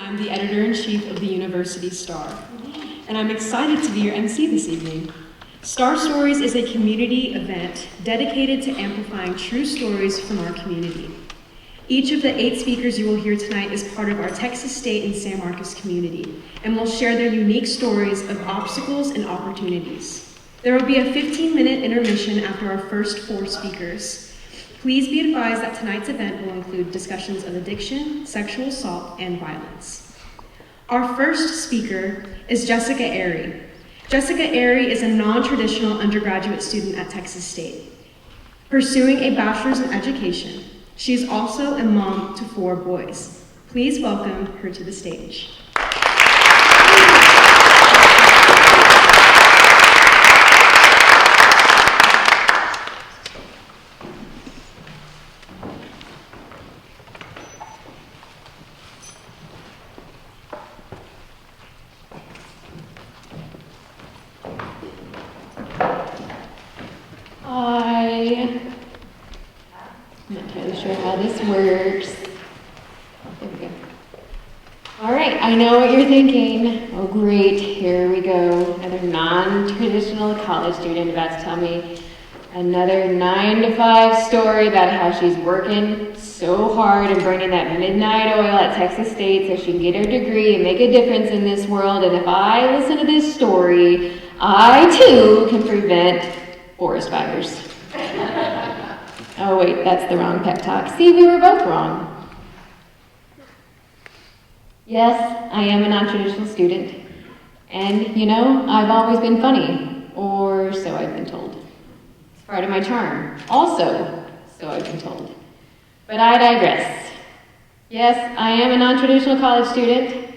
I'm the editor-in-chief of the University Star, and I'm excited to be your MC this evening. Star Stories is a community event dedicated to amplifying true stories from our community. Each of the 8 speakers you will hear tonight is part of our Texas State and San Marcos community, and will share their unique stories of obstacles and opportunities. There will be a 15-minute intermission after our first 4 speakers. Please be advised that tonight's event will include discussions of addiction, sexual assault, and violence. Our first speaker is Jessica Airy. Jessica Airy is a non-traditional undergraduate student at Texas State, pursuing a bachelor's in education. She is also a mom to 4 boys. Please welcome her to the stage. I'm not really sure how this works. There we go. All right, I know what you're thinking. Oh great, here we go. Another non-traditional college student about to tell me another 9-to-5 story about how she's working so hard and burning that midnight oil at Texas State so she can get her degree and make a difference in this world. And if I listen to this story, I too can prevent forest fires. Oh wait, that's the wrong pep talk. See, we were both wrong. Yes, I am a non-traditional student. And, you know, I've always been funny. Or so I've been told. It's part of my charm. Also, so I've been told. But I digress. Yes, I am a non-traditional college student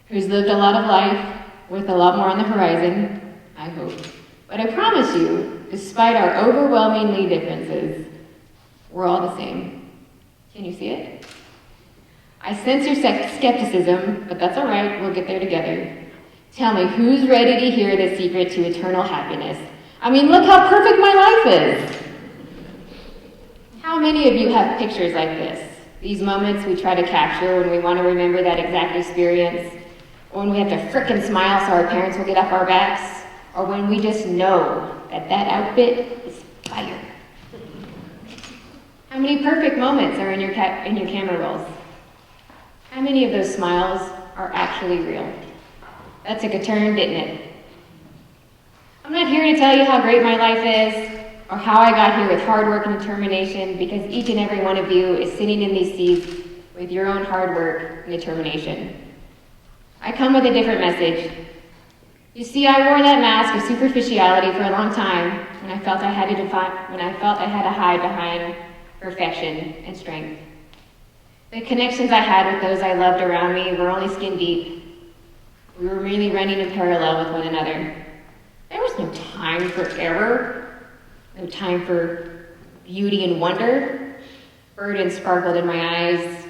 who's lived a lot of life with a lot more on the horizon, I hope. But I promise you, despite our overwhelmingly differences, we're all the same. Can you see it? I sense your skepticism, but that's all right, we'll get there together. Tell me, who's ready to hear the secret to eternal happiness? I mean, look how perfect my life is. How many of you have pictures like this? These moments we try to capture when we want to remember that exact experience, or when we have to frickin' smile so our parents will get off our backs, or when we just know that that outfit is fire. How many perfect moments are in your camera rolls? How many of those smiles are actually real? That took a turn, didn't it? I'm not here to tell you how great my life is, or how I got here with hard work and determination, because each and every one of you is sitting in these seats with your own hard work and determination. I come with a different message. You see, I wore that mask of superficiality for a long time when I felt I had to hide behind perfection and strength. The connections I had with those I loved around me were only skin deep. We were really running in parallel with one another. There was no time for error, no time for beauty and wonder. Burden sparkled in my eyes.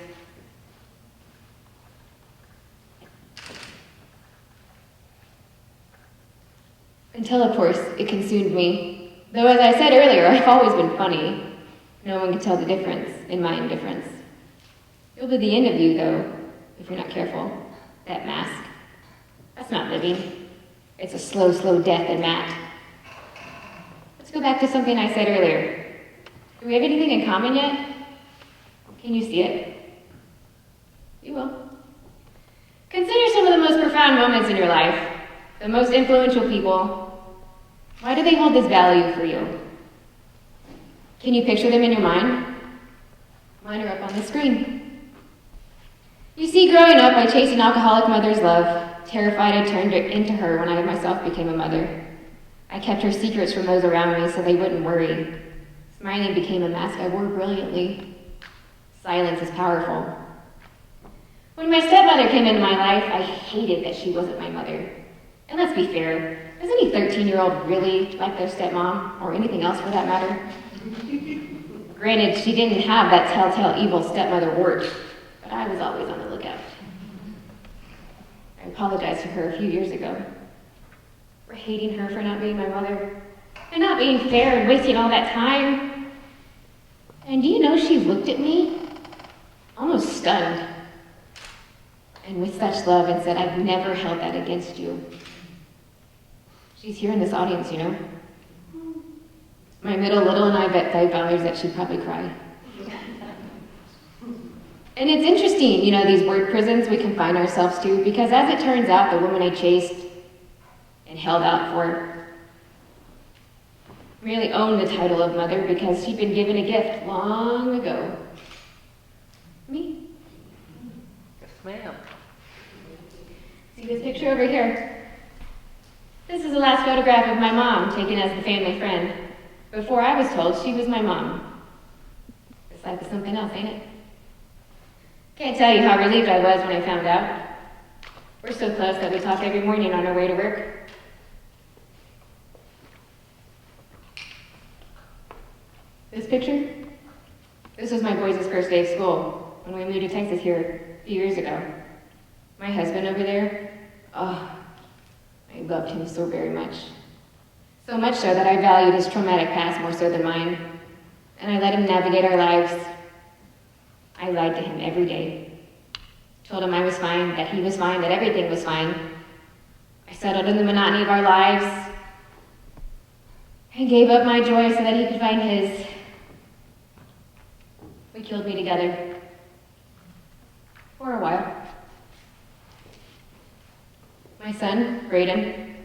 Until, of course, it consumed me. Though, as I said earlier, I've always been funny. No one can tell the difference in my indifference. It'll be the end of you, though, if you're not careful. That mask. That's not living. It's a slow, slow death in Matt. Let's go back to something I said earlier. Do we have anything in common yet? Can you see it? You will. Consider some of the most profound moments in your life, the most influential people. Why do they hold this value for you? Can you picture them in your mind? Mine are up on the screen. You see, growing up, I chased an alcoholic mother's love, terrified I turned into her when I myself became a mother. I kept her secrets from those around me so they wouldn't worry. Smiling became a mask I wore brilliantly. Silence is powerful. When my stepmother came into my life, I hated that she wasn't my mother. And let's be fair, does any 13-year-old really like their stepmom, or anything else for that matter? Granted, she didn't have that telltale evil stepmother wart, but I was always on the lookout. I apologized to her a few years ago for hating her for not being my mother, and not being fair and wasting all that time. And do you know she looked at me, almost stunned. and with such love, and said, "I've never held that against you." She's here in this audience, you know. My middle little and I bet $5 that she'd probably cry. And it's interesting, you know, these word prisons we confine ourselves to, because as it turns out, the woman I chased and held out for really owned the title of mother because she'd been given a gift long ago. Me. Yes, ma'am. See this picture over here? This is the last photograph of my mom, taken as the family friend, before I was told she was my mom. This life is something else, ain't it? Can't tell you how relieved I was when I found out. We're so close that we talk every morning on our way to work. This picture? This was my boys' first day of school when we moved to Texas here a few years ago. My husband over there, oh, I loved him so very much. So much so that I valued his traumatic past more so than mine. And I let him navigate our lives. I lied to him every day. Told him I was fine, that he was fine, that everything was fine. I settled in the monotony of our lives and gave up my joy so that he could find his. We killed me together. For a while. My son, Braden,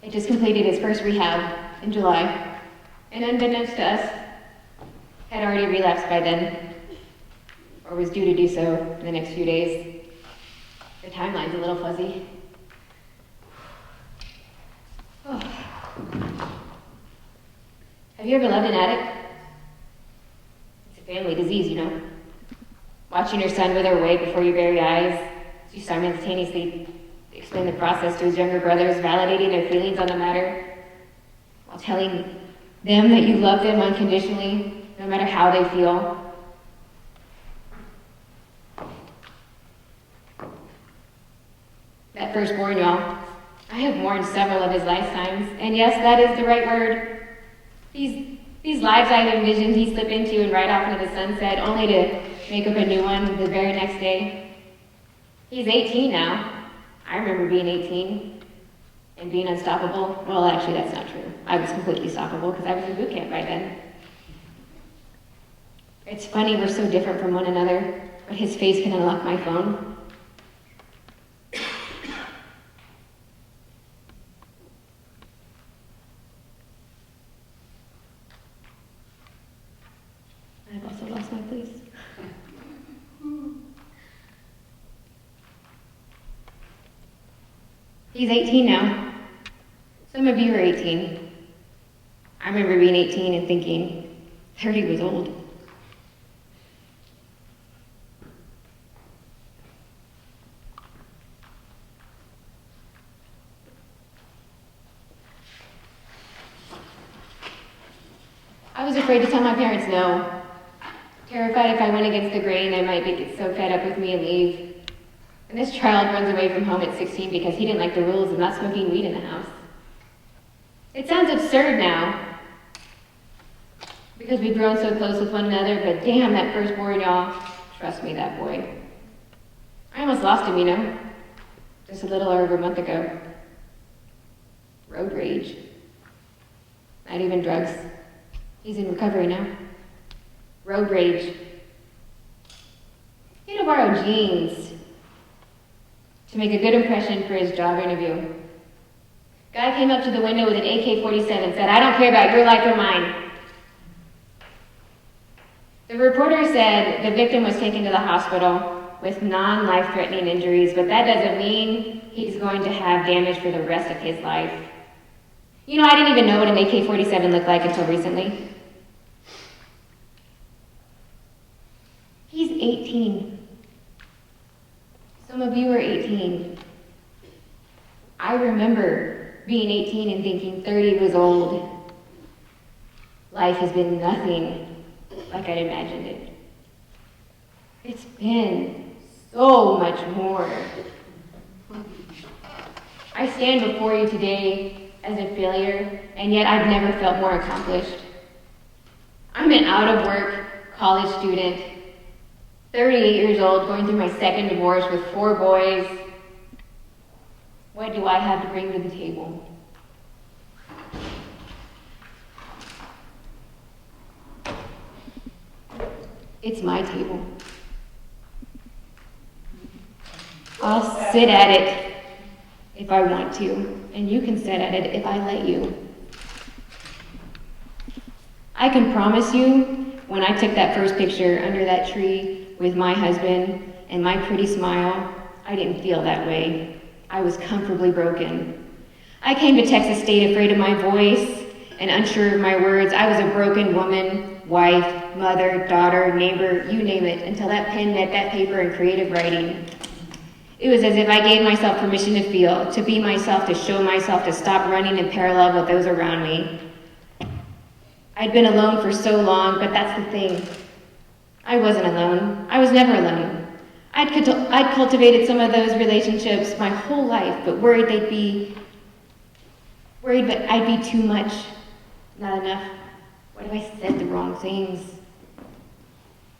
had just completed his first rehab in July, and unbeknownst to us, had already relapsed by then, or was due to do so in the next few days. The timeline's a little fuzzy. Oh. Have you ever loved an addict? It's a family disease, you know. Watching your son wither away before your very eyes, as you simultaneously explain the process to his younger brothers, validating their feelings on the matter, while telling them that you love them unconditionally, no matter how they feel. That firstborn, y'all, I have mourned several of his lifetimes, and yes, that is the right word. These lives I've envisioned he slip into and ride off into the sunset, only to make up a new one the very next day. He's 18 now. I remember being 18 and being unstoppable. Well, actually, that's not true. I was completely stoppable because I was in boot camp by then. It's funny, we're so different from one another, but his face can unlock my phone. I've also lost my place. He's 18 now. Some of you are 18. I remember being 18 and thinking 30 was old. I was afraid to tell my parents no. Terrified if I went against the grain, they might get so fed up with me and leave. And this child runs away from home at 16 because he didn't like the rules of not smoking weed in the house. It sounds absurd now, because we've grown so close with one another, but damn, that firstborn, y'all. Trust me, that boy. I almost lost him, you know, just a little over a month ago. Road rage. Not even drugs. He's in recovery now. Road rage. He had to borrow jeans to make a good impression for his job interview. Guy came up to the window with an AK-47 and said, "I don't care about your life or mine." The reporter said the victim was taken to the hospital with non-life-threatening injuries, but that doesn't mean he's going to have damage for the rest of his life. You know, I didn't even know what an AK-47 looked like until recently. He's 18. Some of you are 18. I remember being 18 and thinking 30 was old. Life has been nothing like I'd imagined it. It's been so much more. I stand before you today as a failure, and yet I've never felt more accomplished. I'm an out-of-work college student 38 years old, going through my second divorce with 4 boys. What do I have to bring to the table? It's my table. I'll sit at it if I want to, and you can sit at it if I let you. I can promise you, when I took that first picture under that tree with my husband and my pretty smile, I didn't feel that way. I was comfortably broken. I came to Texas State afraid of my voice and unsure of my words. I was a broken woman, wife, mother, daughter, neighbor, you name it, until that pen met that paper in creative writing. It was as if I gave myself permission to feel, to be myself, to show myself, to stop running in parallel with those around me. I'd been alone for so long, but that's the thing. I wasn't alone. I was never alone. I'd cultivated some of those relationships my whole life, but worried that I'd be too much, not enough. What if I said the wrong things?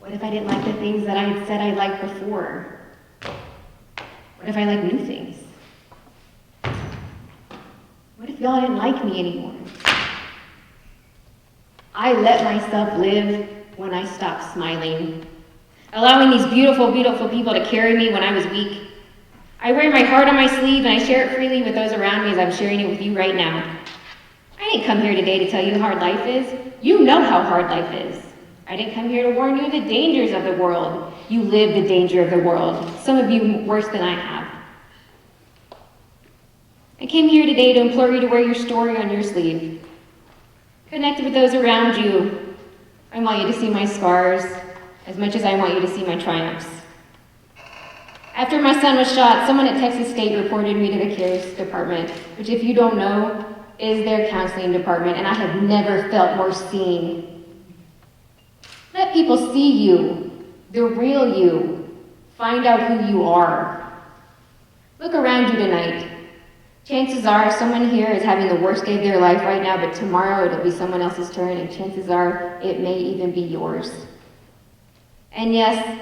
What if I didn't like the things that I had said I liked before? What if I like new things? What if y'all didn't like me anymore? I let myself live when I stopped smiling, allowing these beautiful, beautiful people to carry me when I was weak. I wear my heart on my sleeve and I share it freely with those around me as I'm sharing it with you right now. I didn't come here today to tell you how hard life is. You know how hard life is. I didn't come here to warn you of the dangers of the world. You live the danger of the world, some of you worse than I have. I came here today to implore you to wear your story on your sleeve. Connect with those around you. I want you to see my scars as much as I want you to see my triumphs. After my son was shot, someone at Texas State reported me to the CARES department, which if you don't know, is their counseling department, and I have never felt more seen. Let people see you, the real you. Find out who you are. Look around you tonight. Chances are someone here is having the worst day of their life right now, but tomorrow it'll be someone else's turn, and chances are it may even be yours. And yes,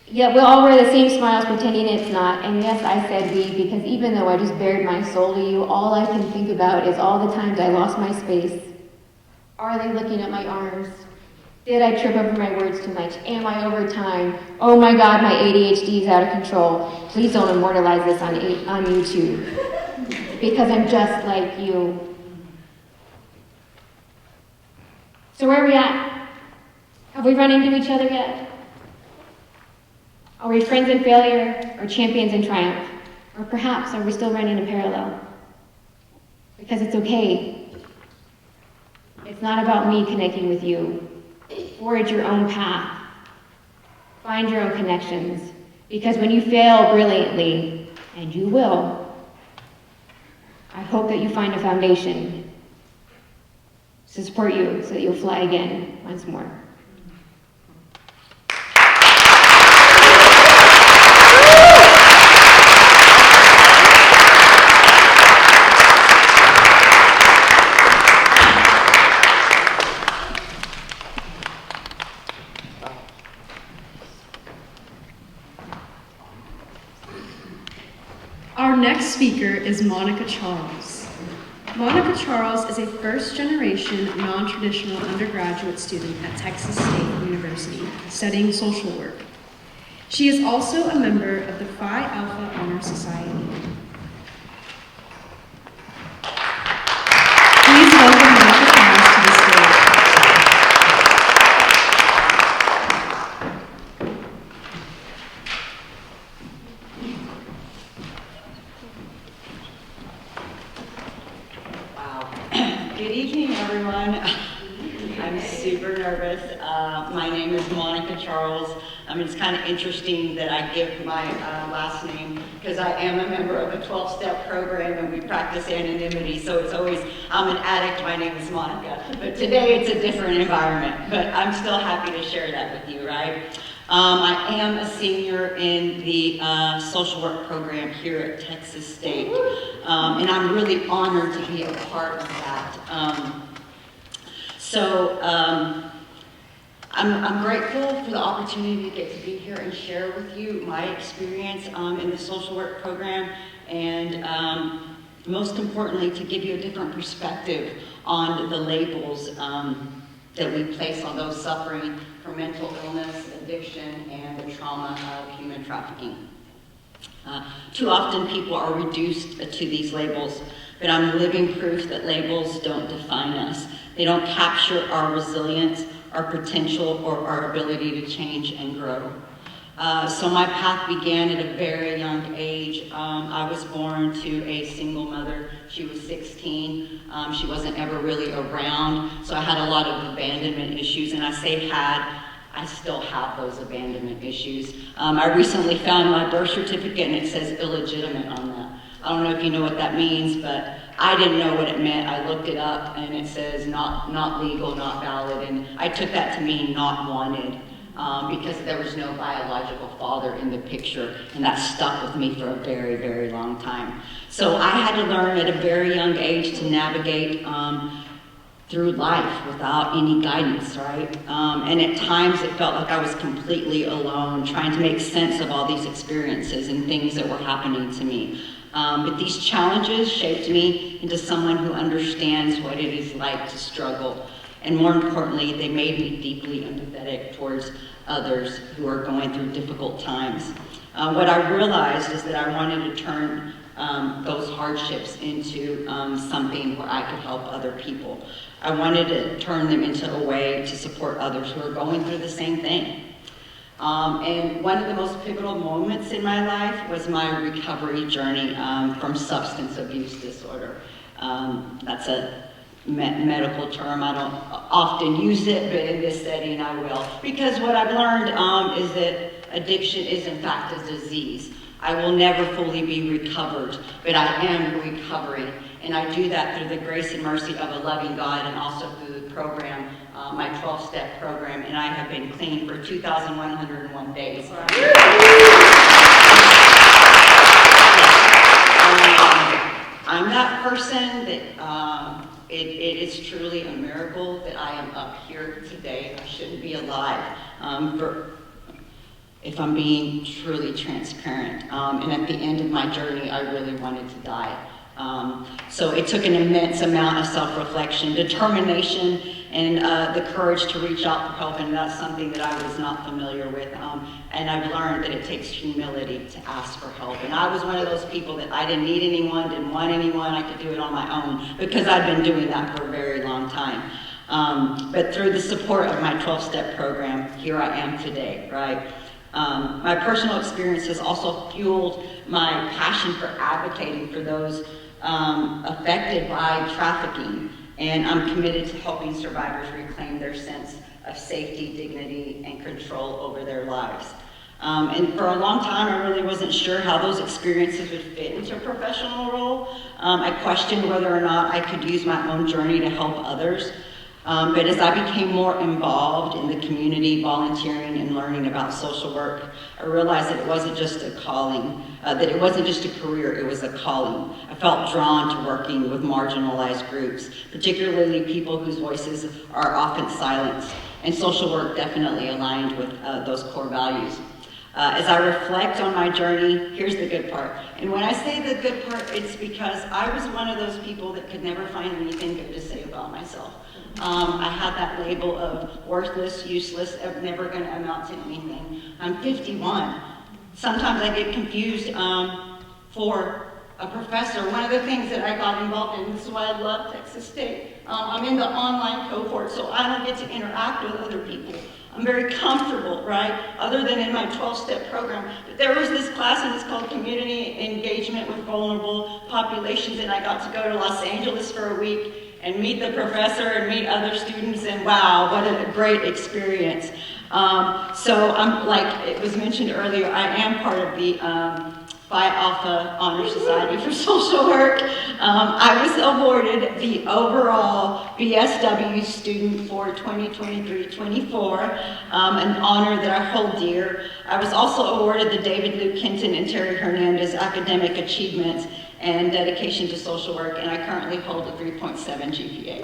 we'll all wear the same smiles pretending it's not. And yes, I said we, because even though I just bared my soul to you, all I can think about is all the times I lost my space. Are they looking at my arms? Did I trip over my words too much? Am I over time? Oh my God, my ADHD is out of control. Please don't immortalize this on YouTube. Because I'm just like you. So where are we at? Have we run into each other yet? Are we friends in failure or champions in triumph? Or perhaps are we still running in parallel? Because it's okay. It's not about me connecting with you. Forge your own path. Find your own connections. Because when you fail brilliantly, and you will, I hope that you find a foundation to support you so that you'll fly again once more. Our next speaker is Monica Charles. Monica Charles is a first-generation, non-traditional undergraduate student at Texas State University, studying social work. She is also a member of the Phi Alpha Honor Society. Please welcome Monica Charles to the stage. Good evening, everyone. I'm super nervous. My name is Monica Charles. It's kind of interesting that I give my last name because I am a member of a 12-step program and we practice anonymity, so it's always, I'm an addict, my name is Monica. But today it's a different environment, but I'm still happy to share that with you, right? I am a senior in the social work program here at Texas State, and I'm really honored to be a part of that. I'm grateful for the opportunity to get to be here and share with you my experience in the social work program, and most importantly, to give you a different perspective on the labels that we place on those suffering from mental illness, addiction, and the trauma of human trafficking. Too often people are reduced to these labels, but I'm living proof that labels don't define us. They don't capture our resilience, our potential, or our ability to change and grow. So my path began at a very young age. I was born to a single mother. She was 16. She wasn't ever really around, so I had a lot of abandonment issues, and I say had, I still have those abandonment issues. I recently found my birth certificate and it says illegitimate on that. I don't know if you know what that means, but I didn't know what it meant. I looked it up and it says not legal, not valid, and I took that to mean not wanted. Because there was no biological father in the picture, and that stuck with me for a very, very long time. So I had to learn at a very young age to navigate through life without any guidance, right? And at times it felt like I was completely alone, trying to make sense of all these experiences and things that were happening to me. But these challenges shaped me into someone who understands what it is like to struggle. And more importantly, they made me deeply empathetic towards others who are going through difficult times. What I realized is that I wanted to turn those hardships into something where I could help other people. I wanted to turn them into a way to support others who are going through the same thing. And one of the most pivotal moments in my life was my recovery journey from substance abuse disorder. That's a medical term. I don't often use it, but in this setting I will. Because what I've learned is that addiction is in fact a disease. I will never fully be recovered, but I am recovering. And I do that through the grace and mercy of a loving God, and also through the program, my 12-step program, and I have been clean for 2,101 days. I'm that person that it is truly a miracle that I am up here today. I shouldn't be alive, if I'm being truly transparent. And at the end of my journey, I really wanted to die. So it took an immense amount of self-reflection, determination, and the courage to reach out for help, and that's something that I was not familiar with. And I've learned that it takes humility to ask for help. And I was one of those people that I didn't need anyone, didn't want anyone, I could do it on my own, because I've been doing that for a very long time. But through the support of my 12-step program, here I am today, right? My personal experience has also fueled my passion for advocating for those affected by trafficking, and I'm committed to helping survivors reclaim their sense of safety, dignity, and control over their lives. And for a long time, I really wasn't sure how those experiences would fit into a professional role. I questioned whether or not I could use my own journey to help others. But as I became more involved in the community, volunteering and learning about social work, I realized that it wasn't just a calling, that it wasn't just a career, it was a calling. I felt drawn to working with marginalized groups, particularly people whose voices are often silenced, and social work definitely aligned with those core values. As I reflect on my journey, here's the good part. And when I say the good part, it's because I was one of those people that could never find anything good to say about myself. I had that label of worthless, useless, never going to amount to anything. I'm 51. Sometimes I get confused for a professor. One of the things that I got involved in, this is why I love Texas State, I'm in the online cohort, so I don't get to interact with other people. I'm very comfortable, right, other than in my 12-step program. But there was this class, and it's called Community Engagement with Vulnerable Populations, and I got to go to Los Angeles for a week and meet the professor and meet other students, and wow, what a great experience. So I'm, like it was mentioned earlier, I am part of the Phi Alpha Honor Society for Social Work. I was awarded the overall BSW student for 2023-24, an honor that I hold dear. I was also awarded the David Luke Kenton and Terry Hernandez Academic Achievements and Dedication to Social Work, and I currently hold a 3.7 GPA.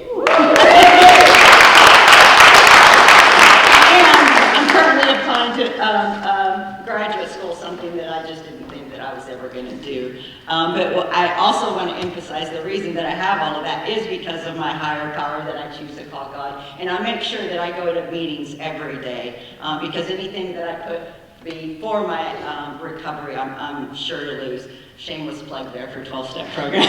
something that I just didn't think that I was ever going to do. But what I also want to emphasize the reason that I have all of that is because of my higher power that I choose to call God. And I make sure that I go to meetings every day because anything that I put before my recovery, I'm sure to lose. Shameless plug there for 12-step program.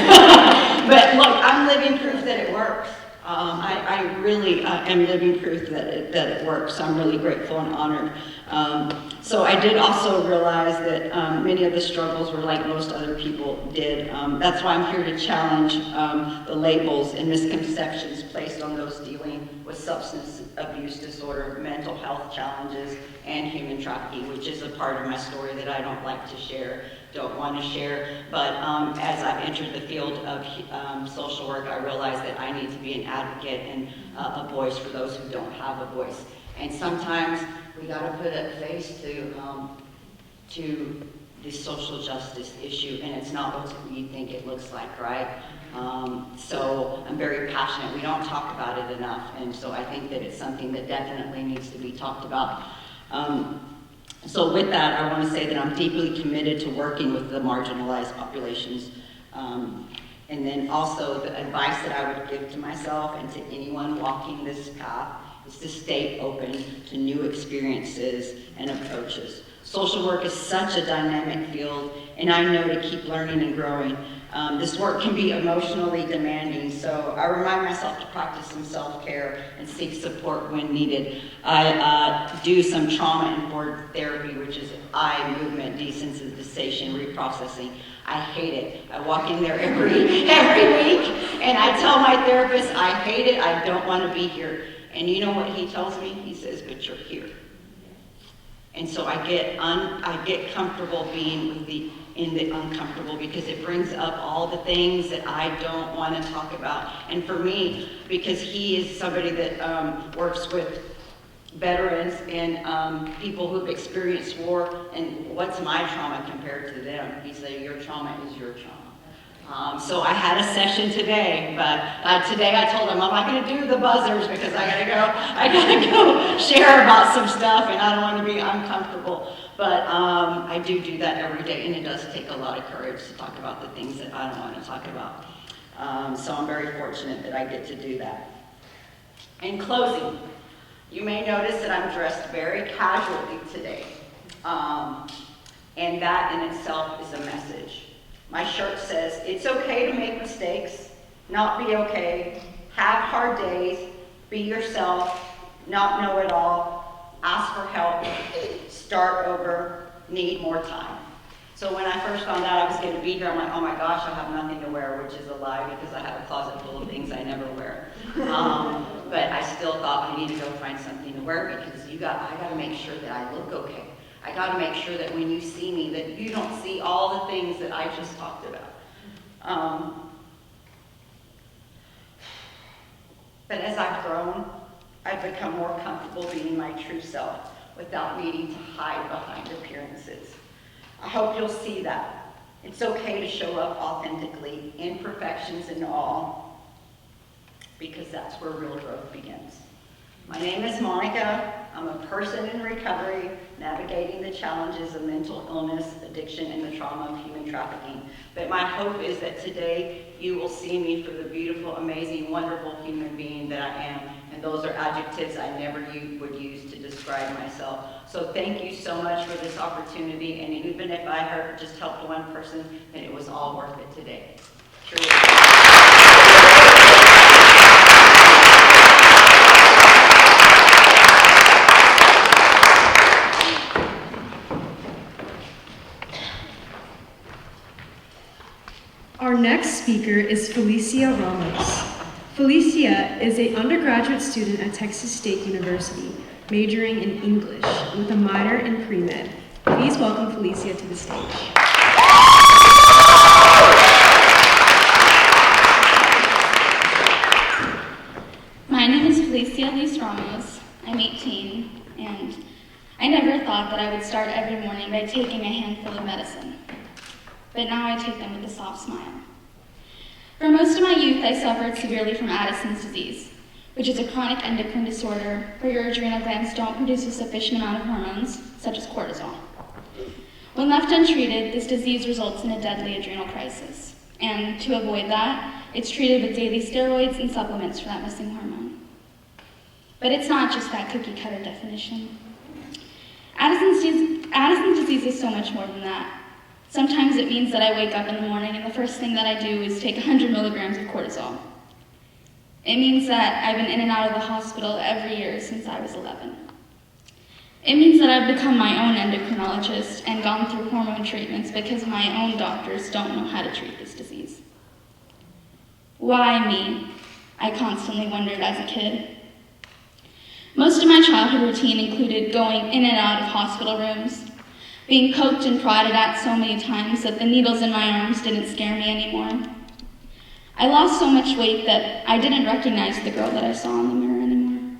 But look, I'm living proof that it works. I really am living proof that it works. I'm really grateful and honored. So I did also realize that many of the struggles were like most other people did. That's why I'm here to challenge the labels and misconceptions placed on those dealing with substance abuse disorder, mental health challenges, and human trafficking, which is a part of my story that I don't like to share, don't want to share. But as I've entered the field of social work, I realized that I need to be an advocate and a voice for those who don't have a voice. And sometimes we got to put a face to this social justice issue, and it's not what you think it looks like, right? So I'm very passionate. We don't talk about it enough, and so I think that it's something that definitely needs to be talked about. So with that, I want to say that I'm deeply committed to working with the marginalized populations. And then also the advice that I would give to myself and to anyone walking this path is to stay open to new experiences and approaches. Social work is such a dynamic field, and I know to keep learning and growing. This work can be emotionally demanding, so I remind myself to practice some self-care and seek support when needed. I do some trauma-informed therapy, which is eye movement, desensitization, reprocessing. I hate it. I walk in there every week, and I tell my therapist, I hate it, I don't want to be here. And you know what he tells me? He says, but you're here. And so I get comfortable being in the uncomfortable because it brings up all the things that I don't want to talk about. And for me, because he is somebody that works with veterans and people who've experienced war, and what's my trauma compared to them? He said, your trauma is your trauma. So I had a session today, but today I told him I'm not going to do the buzzers because I gotta go share about some stuff, and I don't want to be uncomfortable. But I do that every day, and it does take a lot of courage to talk about the things that I don't want to talk about. So I'm very fortunate that I get to do that. In closing, you may notice that I'm dressed very casually today, and that in itself is a message. My shirt says, it's okay to make mistakes, not be okay, have hard days, be yourself, not know it all, ask for help, start over, need more time. So when I first found out I was going to be here, I'm like, oh my gosh, I have nothing to wear, which is a lie because I have a closet full of things I never wear. But I still thought I need to go find something to wear because I got to make sure that I look okay. I got to make sure that when you see me, that you don't see all the things that I just talked about. But as I've grown, I've become more comfortable being my true self without needing to hide behind appearances. I hope you'll see that. It's okay to show up authentically, imperfections and all, because that's where real growth begins. My name is Monica. I'm a person in recovery, navigating the challenges of mental illness, addiction, and the trauma of human trafficking. But my hope is that today you will see me for the beautiful, amazing, wonderful human being that I am. And those are adjectives I never would use to describe myself. So thank you so much for this opportunity. And even if I just helped one person, then it was all worth it today. Truly. Our next speaker is Felicia Ramos. Felicia is an undergraduate student at Texas State University, majoring in English with a minor in pre-med. Please welcome Felicia to the stage. My name is Felicia Ramos. I'm 18, and I never thought that I would start every morning by taking a handful of medicine. But now I take them with a soft smile. For most of my youth, I suffered severely from Addison's disease, which is a chronic endocrine disorder where your adrenal glands don't produce a sufficient amount of hormones, such as cortisol. When left untreated, this disease results in a deadly adrenal crisis. And to avoid that, it's treated with daily steroids and supplements for that missing hormone. But it's not just that cookie-cutter definition. Addison's disease is so much more than that. Sometimes it means that I wake up in the morning and the first thing that I do is take 100 milligrams of cortisol. It means that I've been in and out of the hospital every year since I was 11. It means that I've become my own endocrinologist and gone through hormone treatments because my own doctors don't know how to treat this disease. Why me? I constantly wondered as a kid. Most of my childhood routine included going in and out of hospital rooms, being poked and prodded at so many times that the needles in my arms didn't scare me anymore. I lost so much weight that I didn't recognize the girl that I saw in the mirror anymore.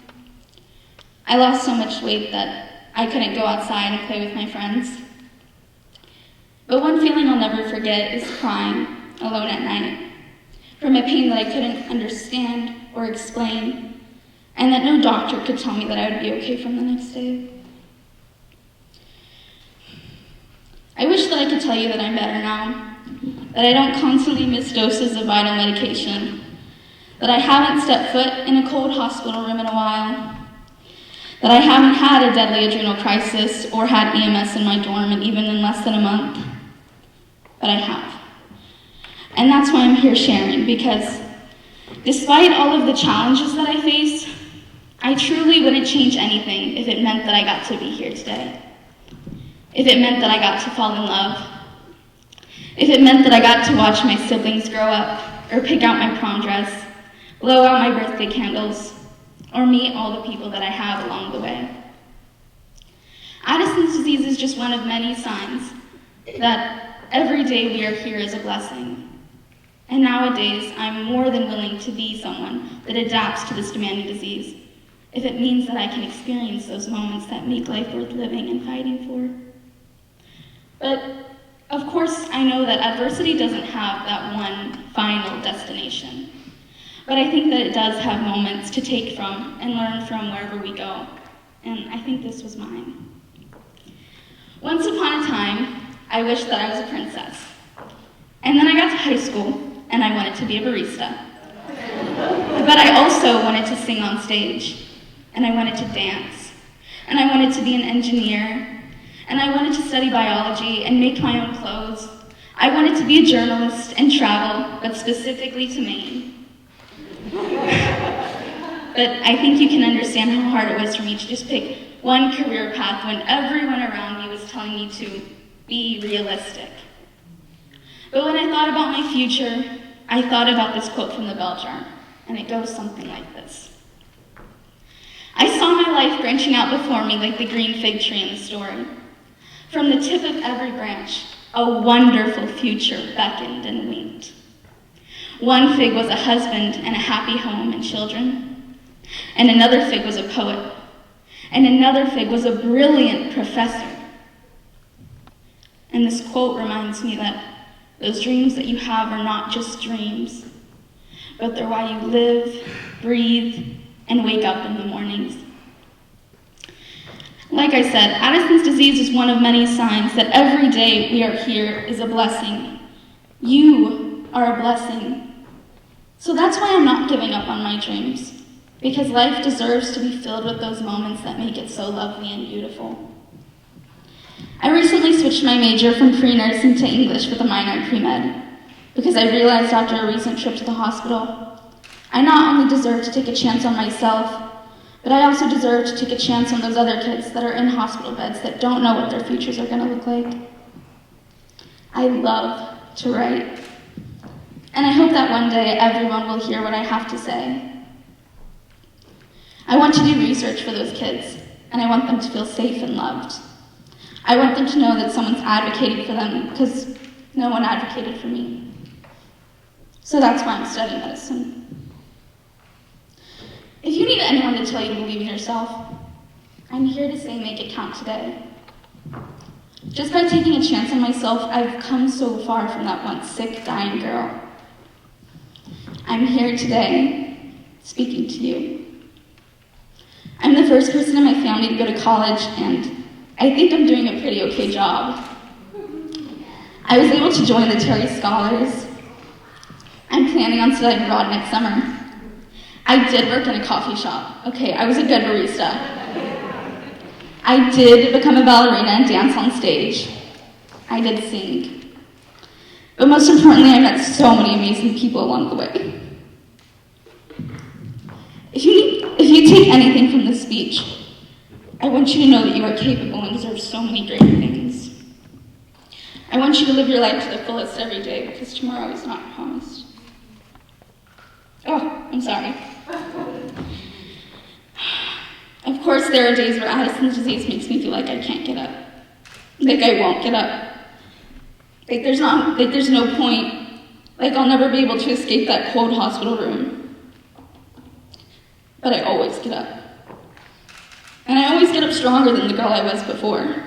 I lost so much weight that I couldn't go outside and play with my friends. But one feeling I'll never forget is crying alone at night from a pain that I couldn't understand or explain, and that no doctor could tell me that I would be okay from the next day. I wish that I could tell you that I'm better now, that I don't constantly miss doses of vital medication, that I haven't stepped foot in a cold hospital room in a while, that I haven't had a deadly adrenal crisis or had EMS in my dorm in even in less than a month, but I have. And that's why I'm here sharing, because despite all of the challenges that I face, I truly wouldn't change anything if it meant that I got to be here today. If it meant that I got to fall in love. If it meant that I got to watch my siblings grow up, or pick out my prom dress, blow out my birthday candles, or meet all the people that I have along the way. Addison's disease is just one of many signs that every day we are here is a blessing. And nowadays, I'm more than willing to be someone that adapts to this demanding disease, if it means that I can experience those moments that make life worth living and fighting for. But, of course, I know that adversity doesn't have that one final destination. But I think that it does have moments to take from and learn from wherever we go. And I think this was mine. Once upon a time, I wished that I was a princess. And then I got to high school, and I wanted to be a barista. But I also wanted to sing on stage, and I wanted to dance, and I wanted to be an engineer, and I wanted to study biology and make my own clothes. I wanted to be a journalist and travel, but specifically to Maine. But I think you can understand how hard it was for me to just pick one career path when everyone around me was telling me to be realistic. But when I thought about my future, I thought about this quote from the bell jar, and it goes something like this. I saw my life branching out before me like the green fig tree in the story. From the tip of every branch, a wonderful future beckoned and winked. One fig was a husband and a happy home and children, and another fig was a poet, and another fig was a brilliant professor. And this quote reminds me that those dreams that you have are not just dreams, but they're why you live, breathe, and wake up in the mornings. Like I said, Addison's disease is one of many signs that every day we are here is a blessing. You are a blessing. So that's why I'm not giving up on my dreams, because life deserves to be filled with those moments that make it so lovely and beautiful. I recently switched my major from pre-nursing to English with a minor in pre-med, because I realized after a recent trip to the hospital, I not only deserve to take a chance on myself, but I also deserve to take a chance on those other kids that are in hospital beds that don't know what their futures are going to look like. I love to write, and I hope that one day everyone will hear what I have to say. I want to do research for those kids, and I want them to feel safe and loved. I want them to know that someone's advocating for them, because no one advocated for me. So that's why I'm studying medicine. If you need anyone to tell you to believe in yourself, I'm here to say make it count today. Just by taking a chance on myself, I've come so far from that once sick, dying girl. I'm here today, speaking to you. I'm the first person in my family to go to college, and I think I'm doing a pretty okay job. I was able to join the Terry Scholars. I'm planning on studying abroad next summer. I did work in a coffee shop. Okay, I was a good barista. I did become a ballerina and dance on stage. I did sing. But most importantly, I met so many amazing people along the way. If you take anything from this speech, I want you to know that you are capable and deserve so many great things. I want you to live your life to the fullest every day, because tomorrow is not promised. Oh, I'm sorry. Of course, there are days where Addison's disease makes me feel like I can't get up. Like I won't get up. Like there's no point. Like I'll never be able to escape that cold hospital room. But I always get up. And I always get up stronger than the girl I was before.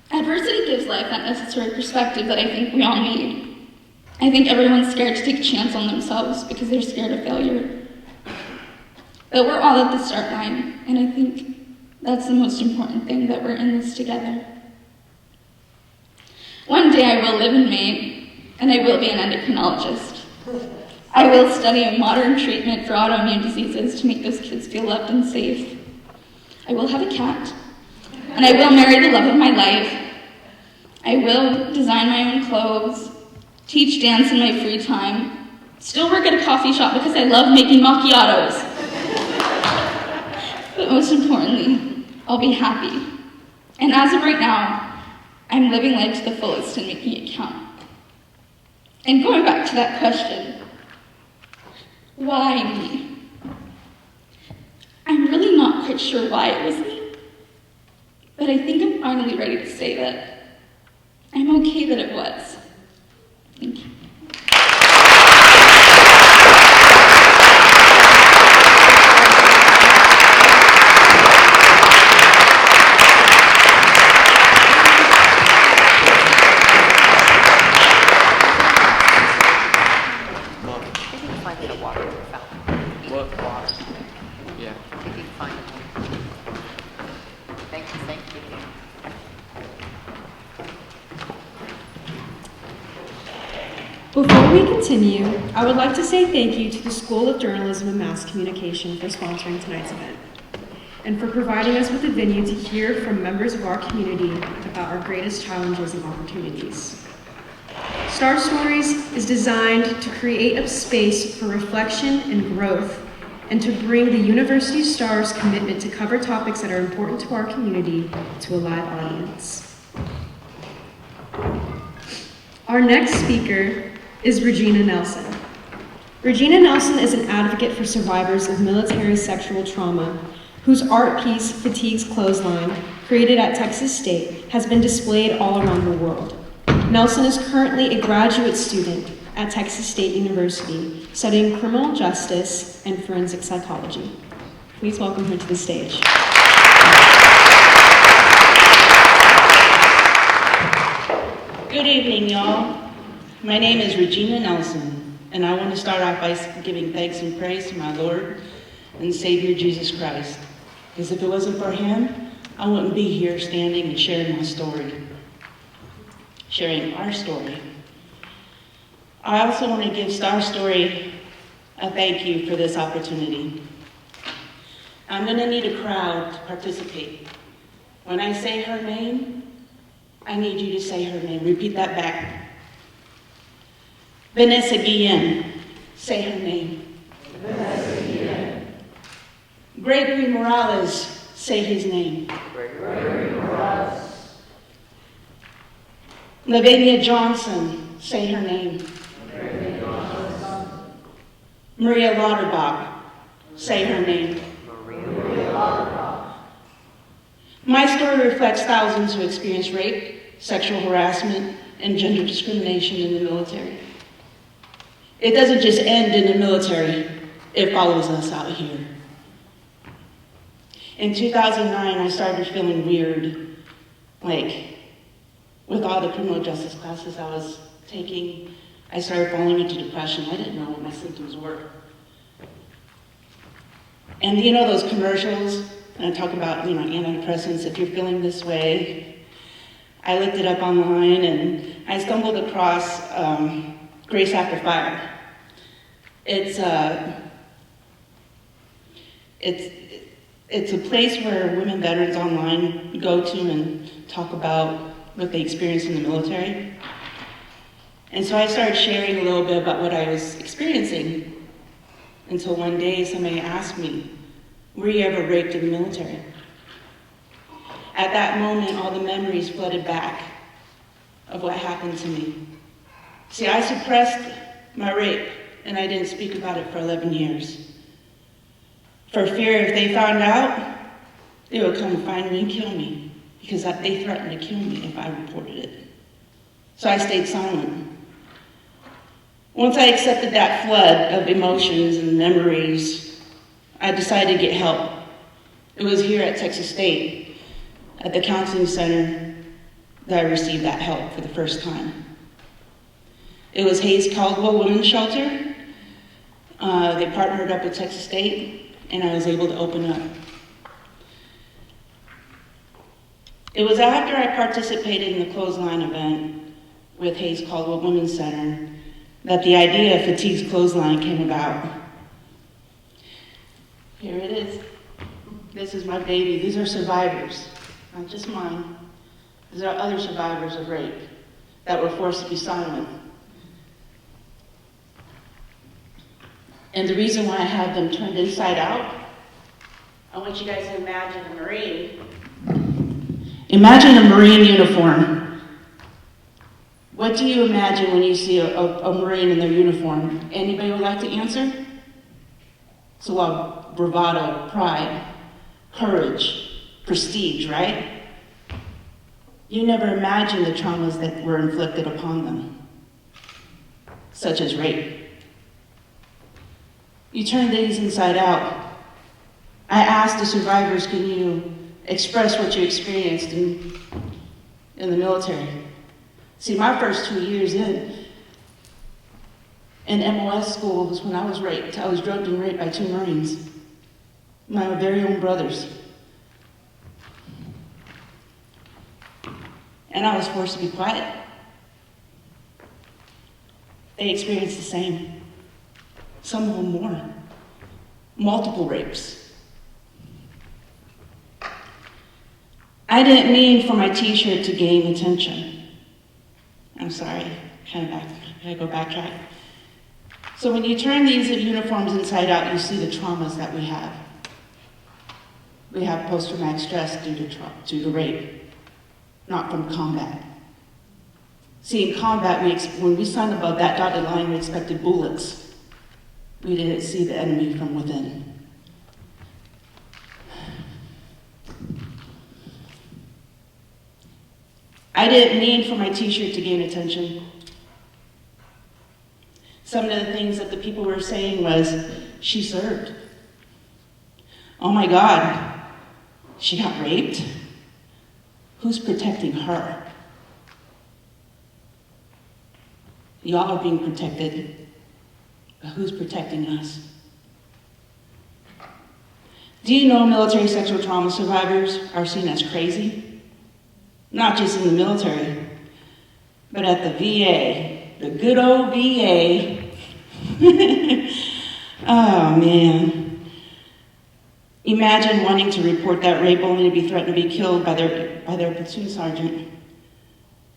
Adversity gives life that necessary perspective that I think we all need. I think everyone's scared to take a chance on themselves because they're scared of failure. But we're all at the start line, and I think that's the most important thing, that we're in this together. One day I will live in Maine, and I will be an endocrinologist. I will study a modern treatment for autoimmune diseases to make those kids feel loved and safe. I will have a cat, and I will marry the love of my life. I will design my own clothes, teach dance in my free time, still work at a coffee shop because I love making macchiatos. But most importantly, I'll be happy. And as of right now, I'm living life to the fullest and making it count. And going back to that question, why me? I'm really not quite sure why it was me, but I think I'm finally ready to say that I'm okay that it was. Thank you. Before we continue, I would like to say thank you to the School of Journalism and Mass Communication for sponsoring tonight's event and for providing us with a venue to hear from members of our community about our greatest challenges and opportunities. Star Stories is designed to create a space for reflection and growth and to bring the University Star's commitment to cover topics that are important to our community to a live audience. Our next speaker is Regina Nelson. Regina Nelson is an advocate for survivors of military sexual trauma, whose art piece, Fatigues Clothesline, created at Texas State, has been displayed all around the world. Nelson is currently a graduate student at Texas State University, studying criminal justice and forensic psychology. Please welcome her to the stage. Good evening, y'all. My name is Regina Nelson, and I want to start off by giving thanks and praise to my Lord and Savior Jesus Christ. Because if it wasn't for him, I wouldn't be here standing and sharing my story, sharing our story. I also want to give Star Story a thank you for this opportunity. I'm going to need a crowd to participate. When I say her name, I need you to say her name. Repeat that back. Vanessa Guillen. Say her name. Vanessa Guillen. Gregory Morales. Say his name. Gregory Morales. Lavania Johnson. Say her name. Lavania Johnson. Maria Lauterbach. Say her name. Maria Lauterbach. My story reflects thousands who experience rape, sexual harassment, and gender discrimination in the military. It doesn't just end in the military, it follows us out here. In 2009, I started feeling weird, like with all the criminal justice classes I was taking, I started falling into depression. I didn't know what my symptoms were. And you know those commercials, and I talk about, antidepressants, if you're feeling this way. I looked it up online and I stumbled across Grace After Fire. It's a place where women veterans online go to and talk about what they experienced in the military. And so I started sharing a little bit about what I was experiencing until one day somebody asked me, were you ever raped in the military? At that moment, all the memories flooded back of what happened to me. See, I suppressed my rape and I didn't speak about it for 11 years. For fear if they found out, they would come find me and kill me because they threatened to kill me if I reported it. So I stayed silent. Once I accepted that flood of emotions and memories, I decided to get help. It was here at Texas State, at the counseling center, that I received that help for the first time. It was Hayes Caldwell Women's Shelter. They partnered up with Texas State, and I was able to open up. It was after I participated in the clothesline event with Hayes Caldwell Women's Center that the idea of Fatigues Clothesline came about. Here it is. This is my baby. These are survivors, not just mine. These are other survivors of rape that were forced to be silent. And the reason why I have them turned inside out, I want you guys to imagine a Marine. Imagine a Marine uniform. What do you imagine when you see a Marine in their uniform? Anybody would like to answer? It's a lot of bravado, pride, courage, prestige, right? You never imagine the traumas that were inflicted upon them, such as rape. You turn these inside out. I asked the survivors, can you express what you experienced in the military? See, my first 2 years in MOS school was when I was raped. I was drugged and raped by 2 Marines, my very own brothers. And I was forced to be quiet. They experienced the same. Some of them more. Multiple rapes. I didn't mean for my t-shirt to gain attention. I'm sorry, I go backtrack. So when you turn these uniforms inside out, you see the traumas that we have. We have post-traumatic stress due to rape, not from combat. See, in combat, when we signed above that dotted line, we expected bullets. We didn't see the enemy from within. I didn't mean for my t-shirt to gain attention. Some of the things that the people were saying was, she served. Oh my God, she got raped? Who's protecting her? Y'all are being protected, but who's protecting us? Do you know military sexual trauma survivors are seen as crazy? Not just in the military, but at the VA, the good old VA. Oh man. Imagine wanting to report that rape only to be threatened to be killed by their platoon sergeant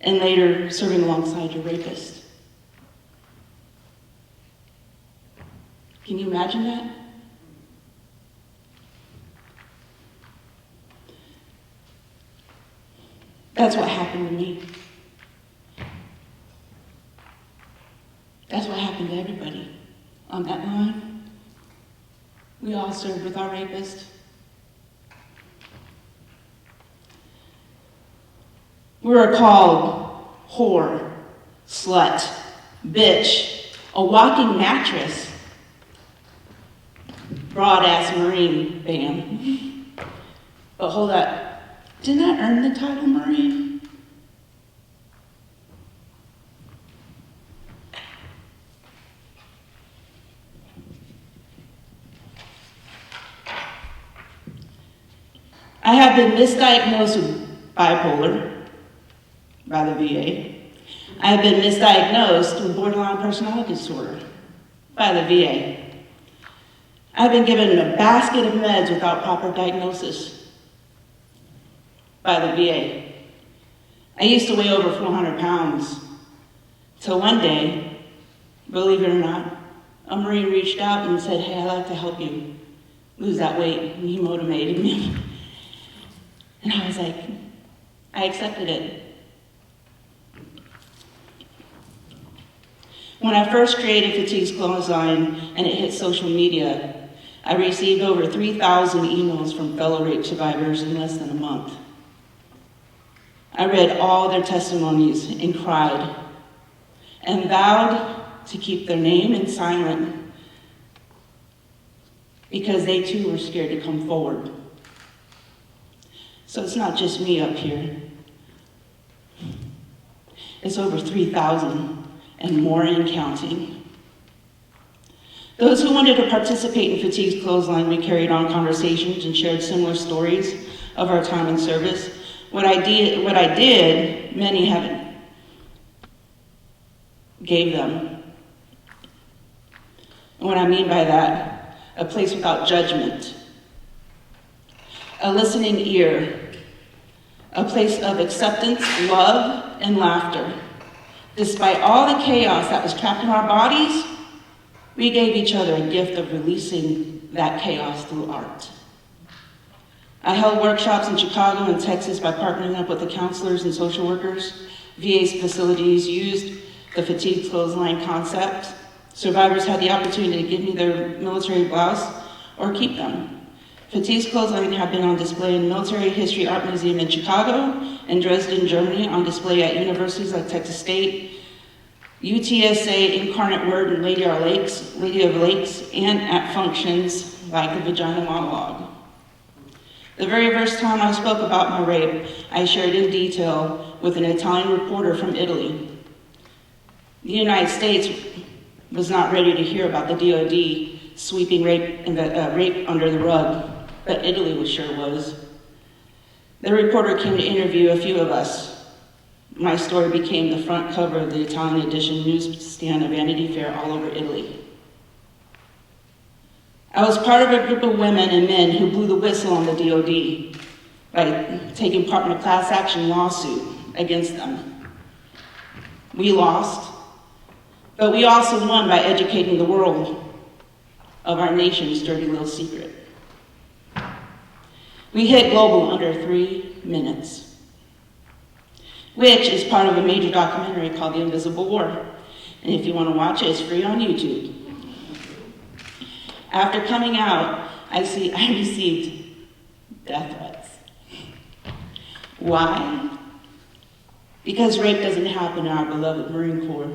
and later serving alongside your rapist. Can you imagine that? That's what happened to me. That's what happened to everybody on that line. We all served with our rapist. We were called whore, slut, bitch, a walking mattress, broad-ass Marine, bam. But hold up. Didn't I earn the title Marine? I have been misdiagnosed with bipolar, by the VA. I have been misdiagnosed with borderline personality disorder by the VA. I've been given a basket of meds without proper diagnosis by the VA. I used to weigh over 400 pounds, till one day, believe it or not, a Marine reached out and said, hey, I'd like to help you lose that weight, and he motivated me. And I was like, I accepted it. When I first created Fatigues Clothesline and it hit social media, I received over 3,000 emails from fellow rape survivors in less than a month. I read all their testimonies and cried and vowed to keep their name in silent because they too were scared to come forward. So it's not just me up here. It's over 3,000 and more and counting. Those who wanted to participate in Fatigues Clothesline, we carried on conversations and shared similar stories of our time in service. What I did, many haven't. Gave them. And what I mean by that, a place without judgment, a listening ear, a place of acceptance, love, and laughter. Despite all the chaos that was trapped in our bodies, we gave each other a gift of releasing that chaos through art. I held workshops in Chicago and Texas by partnering up with the counselors and social workers. VA's facilities used the Fatigues Clothesline concept. Survivors had the opportunity to give me their military blouse or keep them. Fatigues Clothesline have been on display in the Military History Art Museum in Chicago and Dresden, Germany, on display at universities like Texas State, UTSA, Incarnate Word, and Lady of Lakes, and at functions like the Vagina Monologue. The very first time I spoke about my rape, I shared in detail with an Italian reporter from Italy. The United States was not ready to hear about the DoD sweeping rape under the rug, but Italy sure was. The reporter came to interview a few of us. My story became the front cover of the Italian edition newsstand of Vanity Fair all over Italy. I was part of a group of women and men who blew the whistle on the DoD by taking part in a class action lawsuit against them. We lost, but we also won by educating the world of our nation's dirty little secret. We hit global under 3 minutes, which is part of a major documentary called The Invisible War. And if you want to watch it, it's free on YouTube. After coming out, I received death threats. Why? Because rape doesn't happen in our beloved Marine Corps.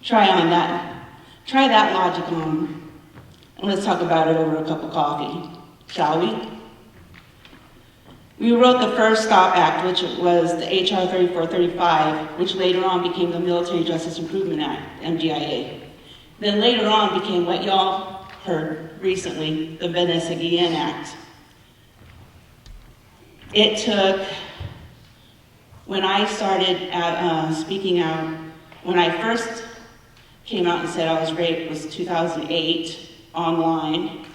Try that logic on, and let's talk about it over a cup of coffee, shall we? We wrote the First Stop Act, which was the HR 3435, which later on became the Military Justice Improvement Act, MJIA. Then later on became what y'all heard recently, the Vanessa Guillen Act. It took, when I started speaking out, when I first came out and said I was raped was 2008 online,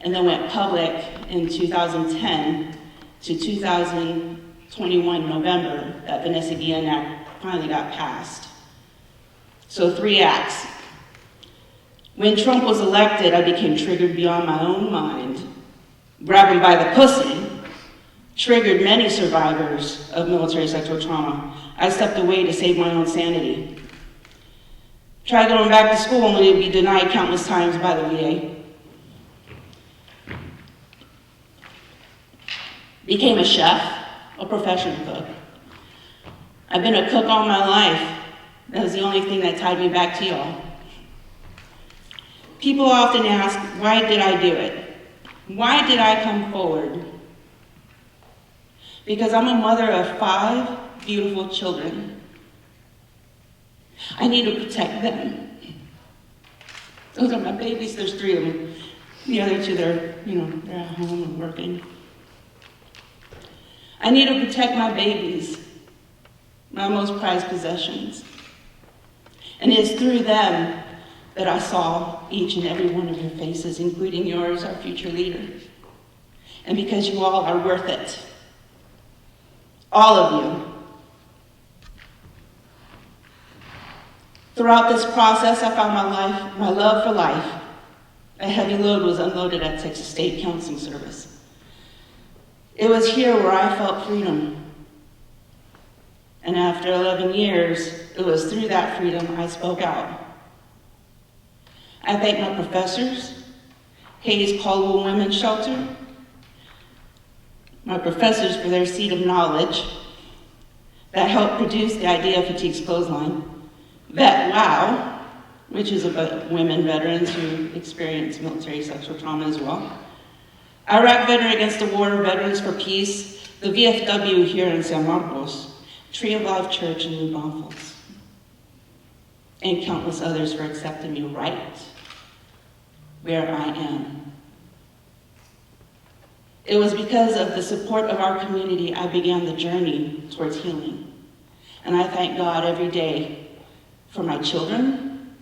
and then went public in 2010 to 2021 November, that Vanessa Guillen Act finally got passed. So 3 acts. When Trump was elected, I became triggered beyond my own mind. Grab him by the pussy triggered many survivors of military sexual trauma. I stepped away to save my own sanity. Tried going back to school only to be denied countless times by the VA. Became a chef, a professional cook. I've been a cook all my life. That was the only thing that tied me back to y'all. People often ask, why did I do it? Why did I come forward? Because I'm a mother of 5 beautiful children. I need to protect them. Those are my babies. There's 3 of them. The other 2, they're at home and working. I need to protect my babies my most prized possessions. And it is through them that I saw each and every one of your faces, including yours, our future leader. And because you all are worth it. All of you. Throughout this process, I found my love for life. A heavy load was unloaded at Texas State Counseling Service. It was here where I felt freedom. And after 11 years, it was through that freedom I spoke out. I thank my professors, Hayes Caldwell Women's Shelter, my professors for their seed of knowledge that helped produce the idea of Fatigues Clothesline, Vet Wow, which is about women veterans who experience military sexual trauma as well, Iraq Veteran Against the War, Veterans for Peace, the VFW here in San Marcos, Tree of Life Church in New Braunfels, and countless others for accepting me right where I am. It was because of the support of our community I began the journey towards healing. And I thank God every day for my children,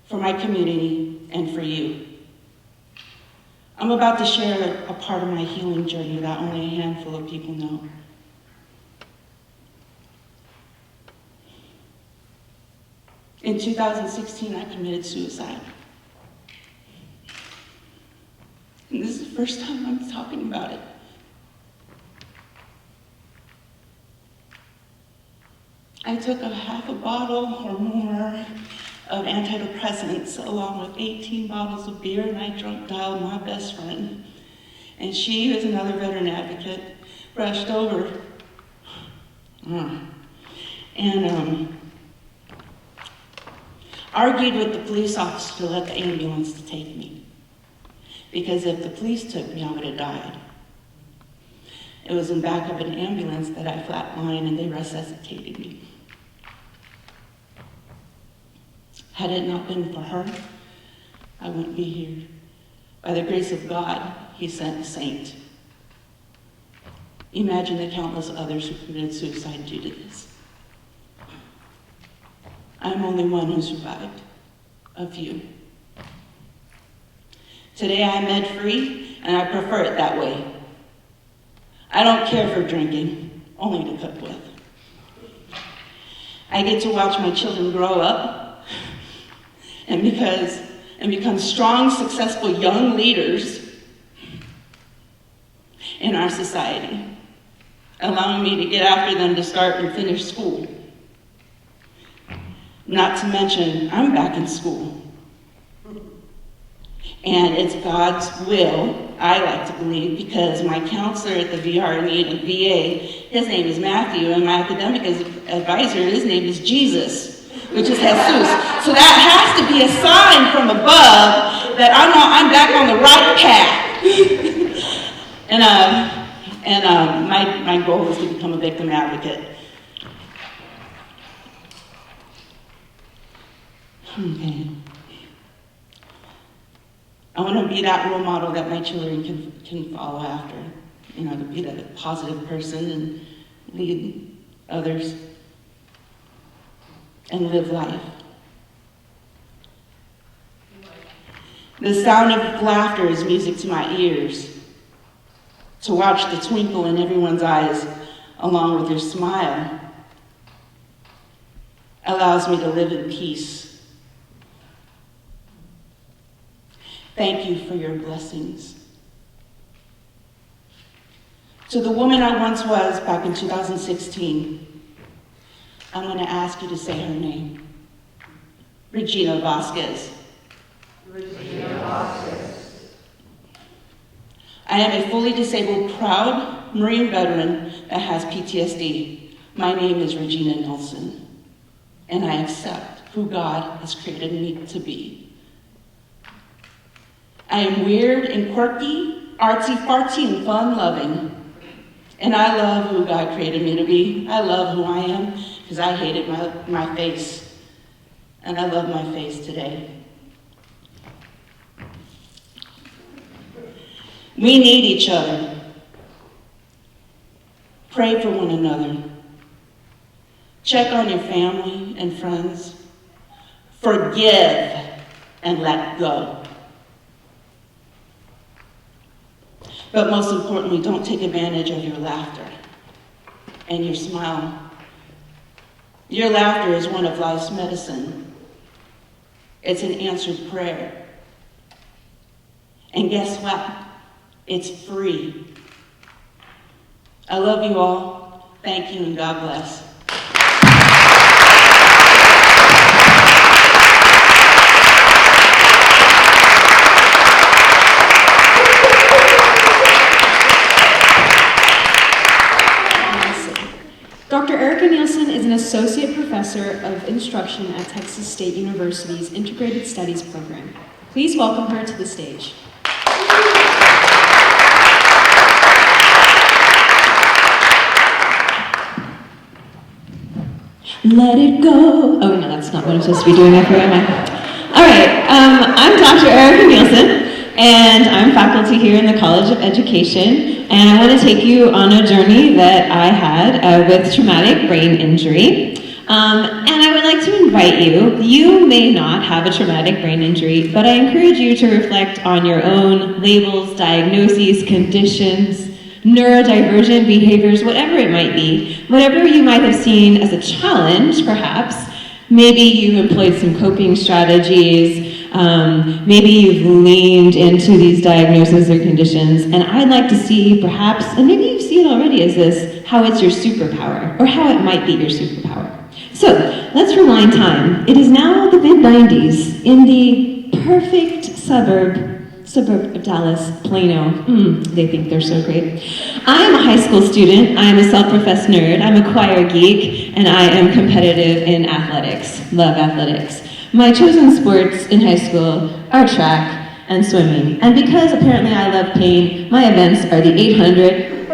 for my community, and for you. I'm about to share a part of my healing journey that only a handful of people know. In 2016, I committed suicide. And this is the first time I'm talking about it. I took a half a bottle or more of antidepressants along with 18 bottles of beer, and I drunk dialed my best friend. And she, who's another veteran advocate, rushed over and argued with the police officer to let the ambulance to take me. Because if the police took me, I would have died. It was in the back of an ambulance that I flatlined and they resuscitated me. Had it not been for her, I wouldn't be here. By the grace of God, he sent a saint. Imagine the countless others who committed suicide due to this. I'm only one who survived. A few. Today I'm med-free, and I prefer it that way. I don't care for drinking, only to cook with. I get to watch my children grow up and become strong, successful young leaders in our society, allowing me to get after them to start and finish school. Not to mention, I'm back in school. And it's God's will, I like to believe, because my counselor at the VA, his name is Matthew, and my academic advisor, his name is Jesus, which is Jesus. So that has to be a sign from above that I'm back on the right path. My goal is to become a victim advocate. Okay. I want to be that role model that my children can follow after. To be that positive person and lead others and live life. The sound of laughter is music to my ears. To watch the twinkle in everyone's eyes along with your smile allows me to live in peace. Thank you for your blessings. To the woman I once was back in 2016, I'm going to ask you to say her name. Regina Vasquez. Regina Vasquez. I am a fully disabled, proud Marine veteran that has PTSD. My name is Regina Nelson, and I accept who God has created me to be. I am weird and quirky, artsy-fartsy and fun-loving. And I love who God created me to be. I love who I am because I hated my face. And I love my face today. We need each other. Pray for one another. Check on your family and friends. Forgive and let go. But most importantly, don't take advantage of your laughter and your smile. Your laughter is one of life's medicine. It's an answered prayer. And guess what? It's free. I love you all. Thank you and God bless. Dr. Erica Nielsen is an associate professor of instruction at Texas State University's Integrated Studies program. Please welcome her to the stage. Let it go. Oh no, that's not what I'm supposed to be doing. I forgot my. All right, I'm Dr. Erica Nielsen, and I'm faculty here in the College of Education. And I want to take you on a journey that I had with traumatic brain injury. And I would like to invite you. You may not have a traumatic brain injury, but I encourage you to reflect on your own labels, diagnoses, conditions, neurodivergent behaviors, whatever it might be, whatever you might have seen as a challenge, perhaps. Maybe you've employed some coping strategies, maybe you've leaned into these diagnoses or conditions, and I'd like to see perhaps, and maybe you see it already as this, how it's your superpower, or how it might be your superpower. So, let's rewind time. It is now the mid-90s in the perfect suburb of Dallas, Plano. They think they're so great. I am a high school student. I am a self-professed nerd. I'm a choir geek, and I am competitive in athletics. Love athletics. My chosen sports in high school are track and swimming. And because apparently I love pain, my events are the 800,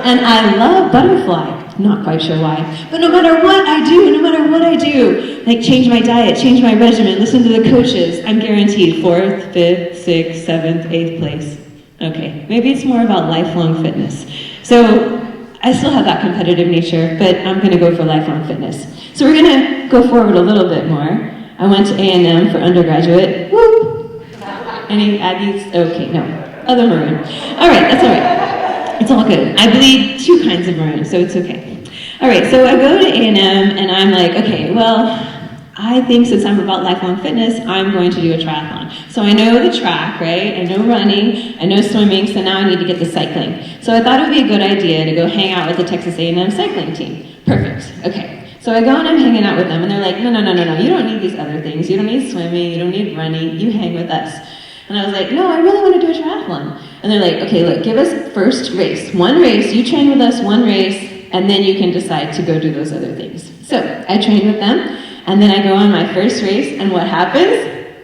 and I love butterfly. Not quite sure why. But no matter what I do, like change my diet, change my regimen, listen to the coaches, I'm guaranteed 4th, 5th, 6th, 7th, 8th place. Okay, maybe it's more about lifelong fitness. So I still have that competitive nature, but I'm going to go for lifelong fitness. So we're going to go forward a little bit more. I went to A&M for undergraduate. Whoop! Any Aggies? Okay, no. Other maroon. All right, that's all right. It's all good. I bleed 2 kinds of maroon, so it's okay. All right, so I go to A&M, and I'm like, okay, well, I think since I'm about lifelong fitness, I'm going to do a triathlon. So I know the track, right? I know running, I know swimming, so now I need to get the cycling. So I thought it would be a good idea to go hang out with the Texas A&M cycling team. Perfect, okay. So I go and I'm hanging out with them, and they're like, no, you don't need these other things. You don't need swimming, you don't need running, you hang with us. And I was like, no, I really want to do a triathlon. And they're like, okay, look, give us first race. 1 race, you train with us, 1 race, and then you can decide to go do those other things. So I train with them, and then I go on my first race, and what happens?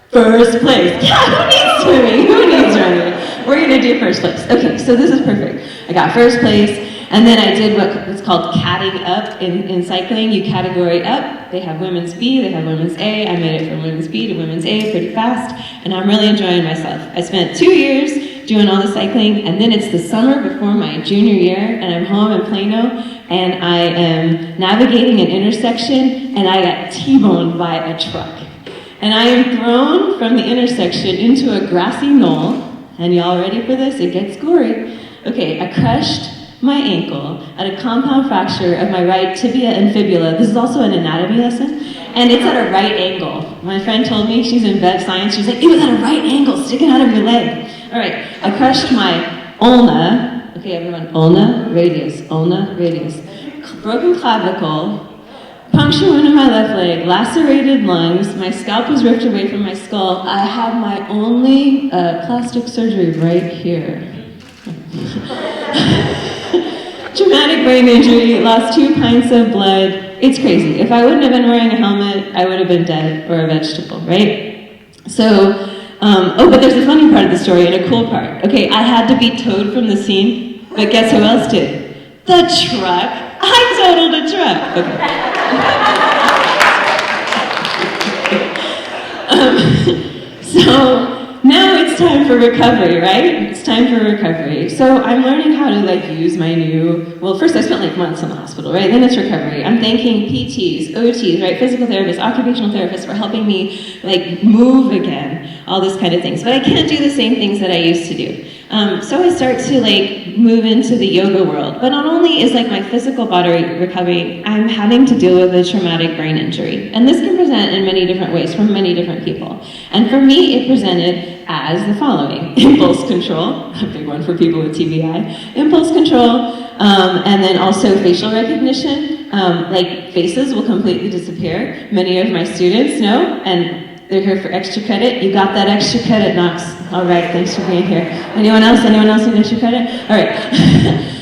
First place. Yeah, who needs swimming? Who needs running? We're gonna do first place. Okay, so this is perfect. I got first place, and then I did what's called catting up in cycling. You category up. They have women's B, they have women's A. I made it from women's B to women's A pretty fast, and I'm really enjoying myself. I spent 2 years doing all the cycling, and then it's the summer before my junior year, and I'm home in Plano, and I am navigating an intersection, and I got T-boned by a truck. And I am thrown from the intersection into a grassy knoll, and y'all ready for this? It gets gory. Okay, I crushed my ankle at a compound fracture of my right tibia and fibula. This is also an anatomy lesson, and it's at a right angle. My friend told me, she's in vet science, she's like, it was at a right angle, sticking out of your leg. All right, I crushed my ulna, okay everyone, ulna, radius, broken clavicle, puncture wound in my left leg, lacerated lungs, my scalp was ripped away from my skull. I have my only plastic surgery right here. Traumatic brain injury, lost 2 pints of blood. It's crazy. If I wouldn't have been wearing a helmet, I would have been dead or a vegetable, right? So, but there's a funny part of the story and a cool part. Okay, I had to be towed from the scene, but guess who else did? The truck. I totaled a truck. Okay. So now it's time for recovery, right? It's time for recovery. So I'm learning how to use my new, well, first I spent months in the hospital, right? Then it's recovery. I'm thanking PTs, OTs, right? Physical therapists, occupational therapists for helping me move again, all this kind of things. But I can't do the same things that I used to do. So I start to move into the yoga world. But not only is my physical body recovering, I'm having to deal with a traumatic brain injury. And this can present in many different ways from many different people. And for me, it presented as the following: impulse control, a big one for people with TBI, impulse control, and then also facial recognition. Faces will completely disappear. Many of my students know, and they're here for extra credit. You got that extra credit, Knox. All right, thanks for being here. Anyone else? Anyone else need extra credit? All right.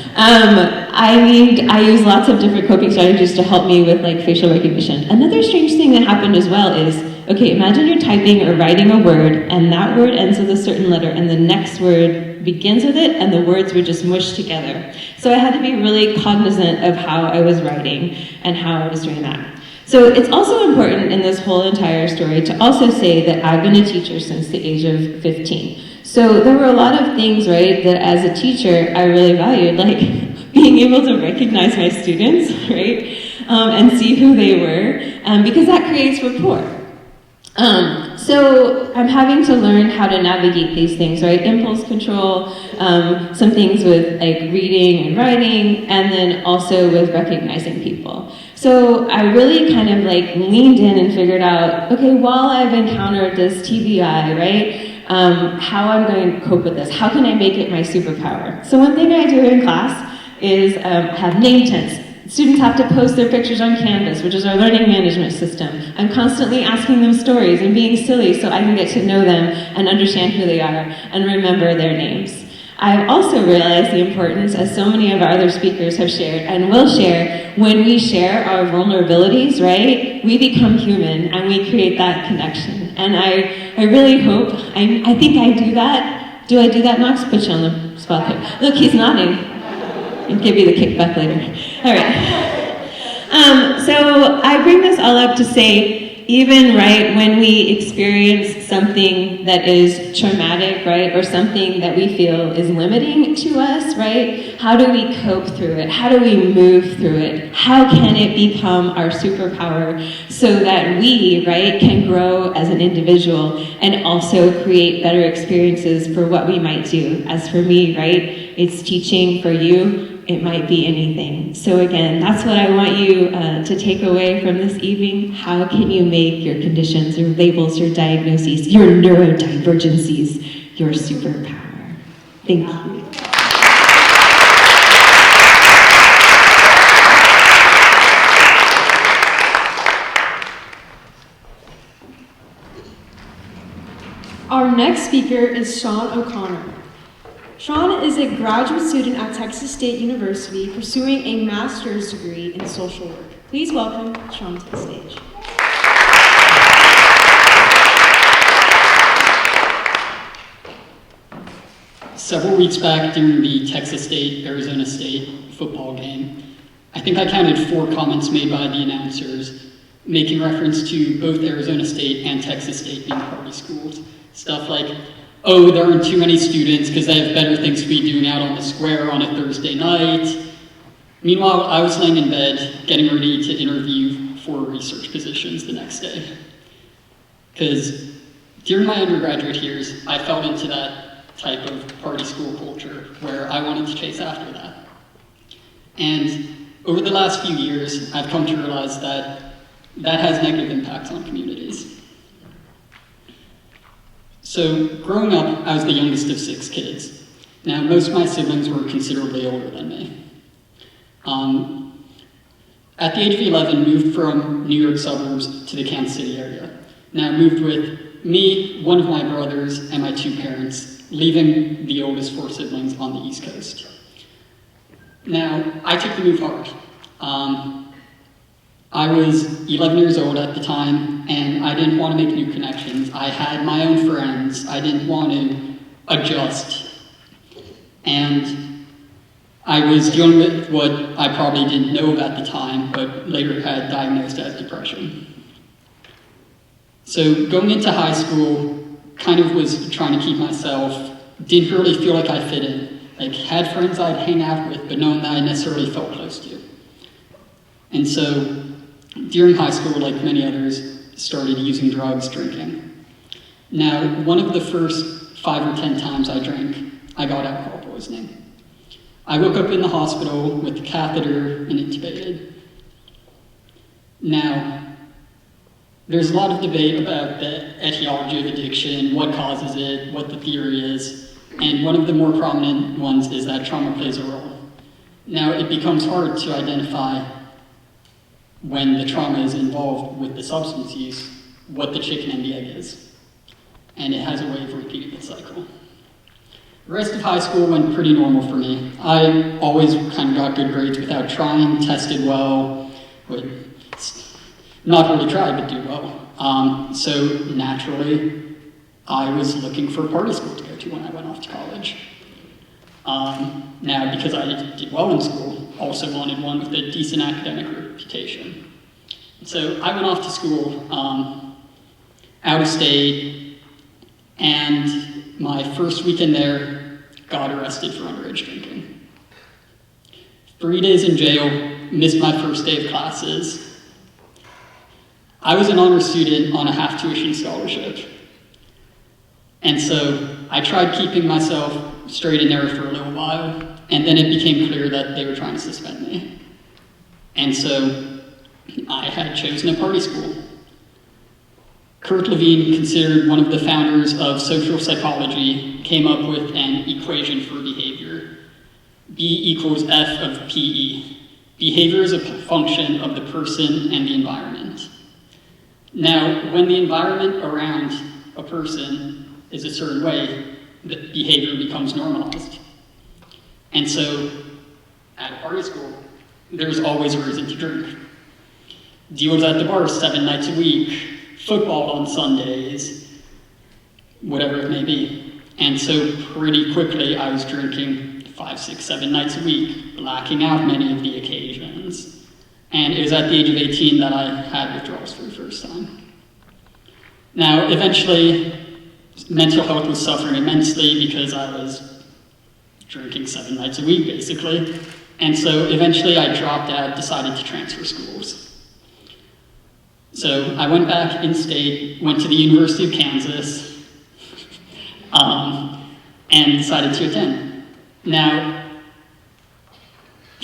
I use lots of different coping strategies to help me with facial recognition. Another strange thing that happened as well is, okay, imagine you're typing or writing a word, and that word ends with a certain letter, and the next word begins with it, and the words were just mushed together. So I had to be really cognizant of how I was writing and how I was doing that. So it's also important in this whole entire story to also say that I've been a teacher since the age of 15. So there were a lot of things, right, that as a teacher I really valued, being able to recognize my students, right, and see who they were, because that creates rapport. So I'm having to learn how to navigate these things, right? Impulse control, some things with reading and writing, and then also with recognizing people. So I really kind of leaned in and figured out, okay, while I've encountered this TBI, right, how I'm going to cope with this. How can I make it my superpower? So one thing I do in class is have name tents. Students have to post their pictures on Canvas, which is our learning management system. I'm constantly asking them stories and being silly so I can get to know them and understand who they are and remember their names. I've also realized the importance, as so many of our other speakers have shared and will share, when we share our vulnerabilities, right, we become human and we create that connection. And I really hope, I think I do that. Do I do that, Knox? Put you on the spot here. Look, he's nodding. I'll give you the kickback later. All right. So I bring this all up to say, even right when we experience something that is traumatic, right, or something that we feel is limiting to us, right, how do we cope through it? How do we move through it? How can it become our superpower so that we, right, can grow as an individual and also create better experiences for what we might do? As for me, right, it's teaching. For you, it might be anything. So again, that's what I want you to take away from this evening. How can you make your conditions, your labels, your diagnoses, your neurodivergencies, your superpower? Thank you. Our next speaker is Sean O'Connor. Sean is a graduate student at Texas State University pursuing a master's degree in social work. Please welcome Sean to the stage. Several weeks back during the Texas State-Arizona State football game, I think I counted 4 comments made by the announcers making reference to both Arizona State and Texas State being party schools. Stuff like, oh, there aren't too many students because they have better things to be doing out on the square on a Thursday night. Meanwhile, I was laying in bed getting ready to interview for research positions the next day. Because during my undergraduate years, I fell into that type of party school culture where I wanted to chase after that. And over the last few years, I've come to realize that that has negative impacts on communities. So growing up, I was the youngest of 6 kids. Now, most of my siblings were considerably older than me. At the age of 11, moved from New York suburbs to the Kansas City area. Now, moved with me, one of my brothers, and my 2 parents, leaving the oldest 4 siblings on the East Coast. Now, I took the move hard. I was 11 years old at the time, and I didn't want to make new connections. I had my own friends. I didn't want to adjust. And I was dealing with what I probably didn't know at the time, but later had diagnosed as depression. So going into high school, kind of was trying to keep myself, didn't really feel like I fit in. Like, had friends I'd hang out with, but no one that I necessarily felt close to. And so, during high school, like many others, started using drugs, drinking. Now, one of the first 5 or 10 times I drank, I got alcohol poisoning. I woke up in the hospital with a catheter and intubated. Now, there's a lot of debate about the etiology of addiction, what causes it, what the theory is, and one of the more prominent ones is that trauma plays a role. Now, it becomes hard to identify when the trauma is involved with the substance use, what the chicken and the egg is. And it has a way of repeating the cycle. The rest of high school went pretty normal for me. I always kind of got good grades without trying, tested well, would not really try, but do well. So naturally, I was looking for a party school to go to when I went off to college. Now, because I did well in school, also wanted one with a decent academic reputation. So I went off to school, out of state, and my first weekend there, got arrested for underage drinking. 3 days in jail, missed my first day of classes. I was an honor student on a half-tuition scholarship. And so I tried keeping myself straight and narrow for a little while, and then it became clear that they were trying to suspend me. And so I had chosen a party school. Kurt Levine, considered one of the founders of social psychology, came up with an equation for behavior. B equals F of PE. Behavior is a function of the person and the environment. Now, when the environment around a person is a certain way, the behavior becomes normalized. And so, at a party school, there's always a reason to drink. Deals at the bar 7 nights a week, football on Sundays, whatever it may be. And so pretty quickly I was drinking 5, 6, 7 nights a week, blacking out many of the occasions. And it was at the age of 18 that I had withdrawals for the first time. Now, eventually, mental health was suffering immensely because I was drinking 7 nights a week, basically. And so eventually I dropped out, decided to transfer schools. So I went back in-state, went to the University of Kansas, and decided to attend. Now,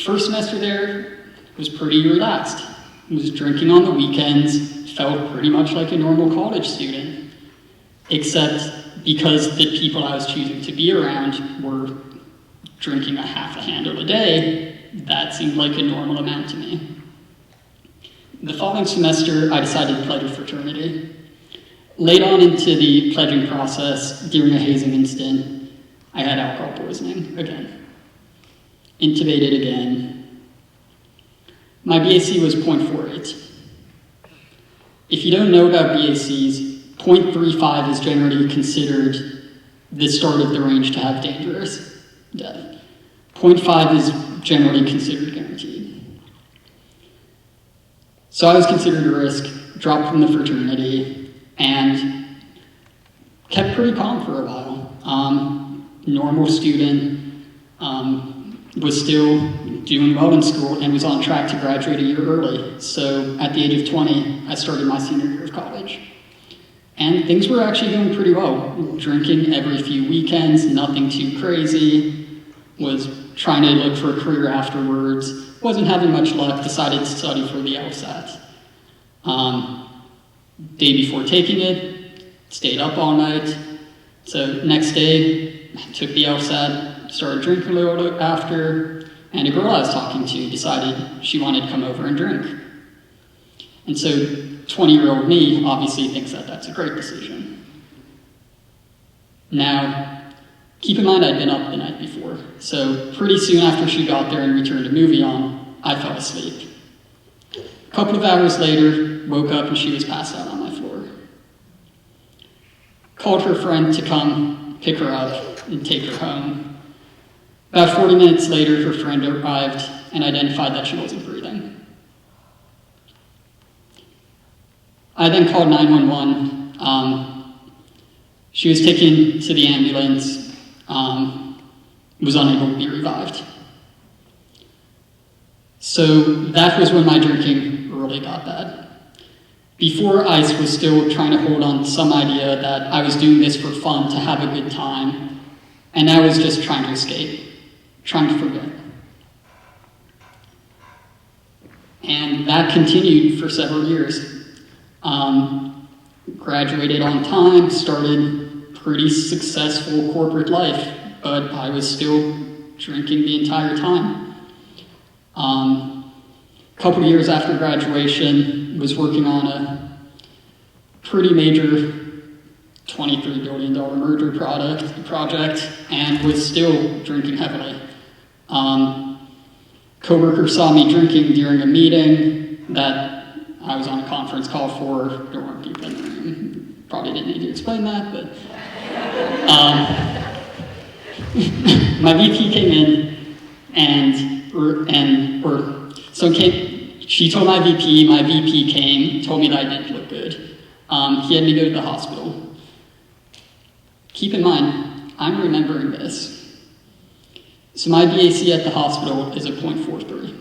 first semester there was pretty relaxed. I was drinking on the weekends, felt pretty much like a normal college student, except because the people I was choosing to be around were drinking a half a handle a day, that seemed like a normal amount to me. The following semester, I decided to pledge a fraternity. Late on into the pledging process, during a hazing incident, I had alcohol poisoning again. Intubated again. My BAC was 0.48. If you don't know about BACs, 0.35 is generally considered the start of the range to have dangerous death. 0.5 is generally considered guaranteed. So I was considered a risk, dropped from the fraternity, and kept pretty calm for a while. Normal student, was still doing well in school and was on track to graduate a year early. So at the age of 20, I started my senior year of college. And things were actually going pretty well. Drinking every few weekends, nothing too crazy, was trying to look for a career afterwards, wasn't having much luck, decided to study for the LSAT. Day before taking it, stayed up all night. So next day, took the LSAT, started drinking a little after, and a girl I was talking to decided she wanted to come over and drink. And so 20-year-old me obviously thinks that that's a great decision. Now, keep in mind I'd been up the night before, so pretty soon after she got there and we turned a movie on, I fell asleep. A couple of hours later, woke up and she was passed out on my floor. Called her friend to come pick her up and take her home. About 40 minutes later, her friend arrived and identified that she wasn't breathing. I then called 911. She was taken to the ambulance, was unable to be revived. So that was when my drinking really got bad. Before, I was still trying to hold on to some idea that I was doing this for fun, to have a good time, and I was just trying to escape, trying to forget. And that continued for several years. Graduated on time, started pretty successful corporate life, but I was still drinking the entire time. A couple years after graduation, was working on a pretty major $23 billion merger project, and was still drinking heavily. Coworker saw me drinking during a meeting that I was on a conference call for. There weren't people in the room. Probably didn't need to explain that, but my VP came in she told my VP came, told me that I didn't look good. He had me go to the hospital. Keep in mind, I'm remembering this. So my BAC at the hospital is a 0.43.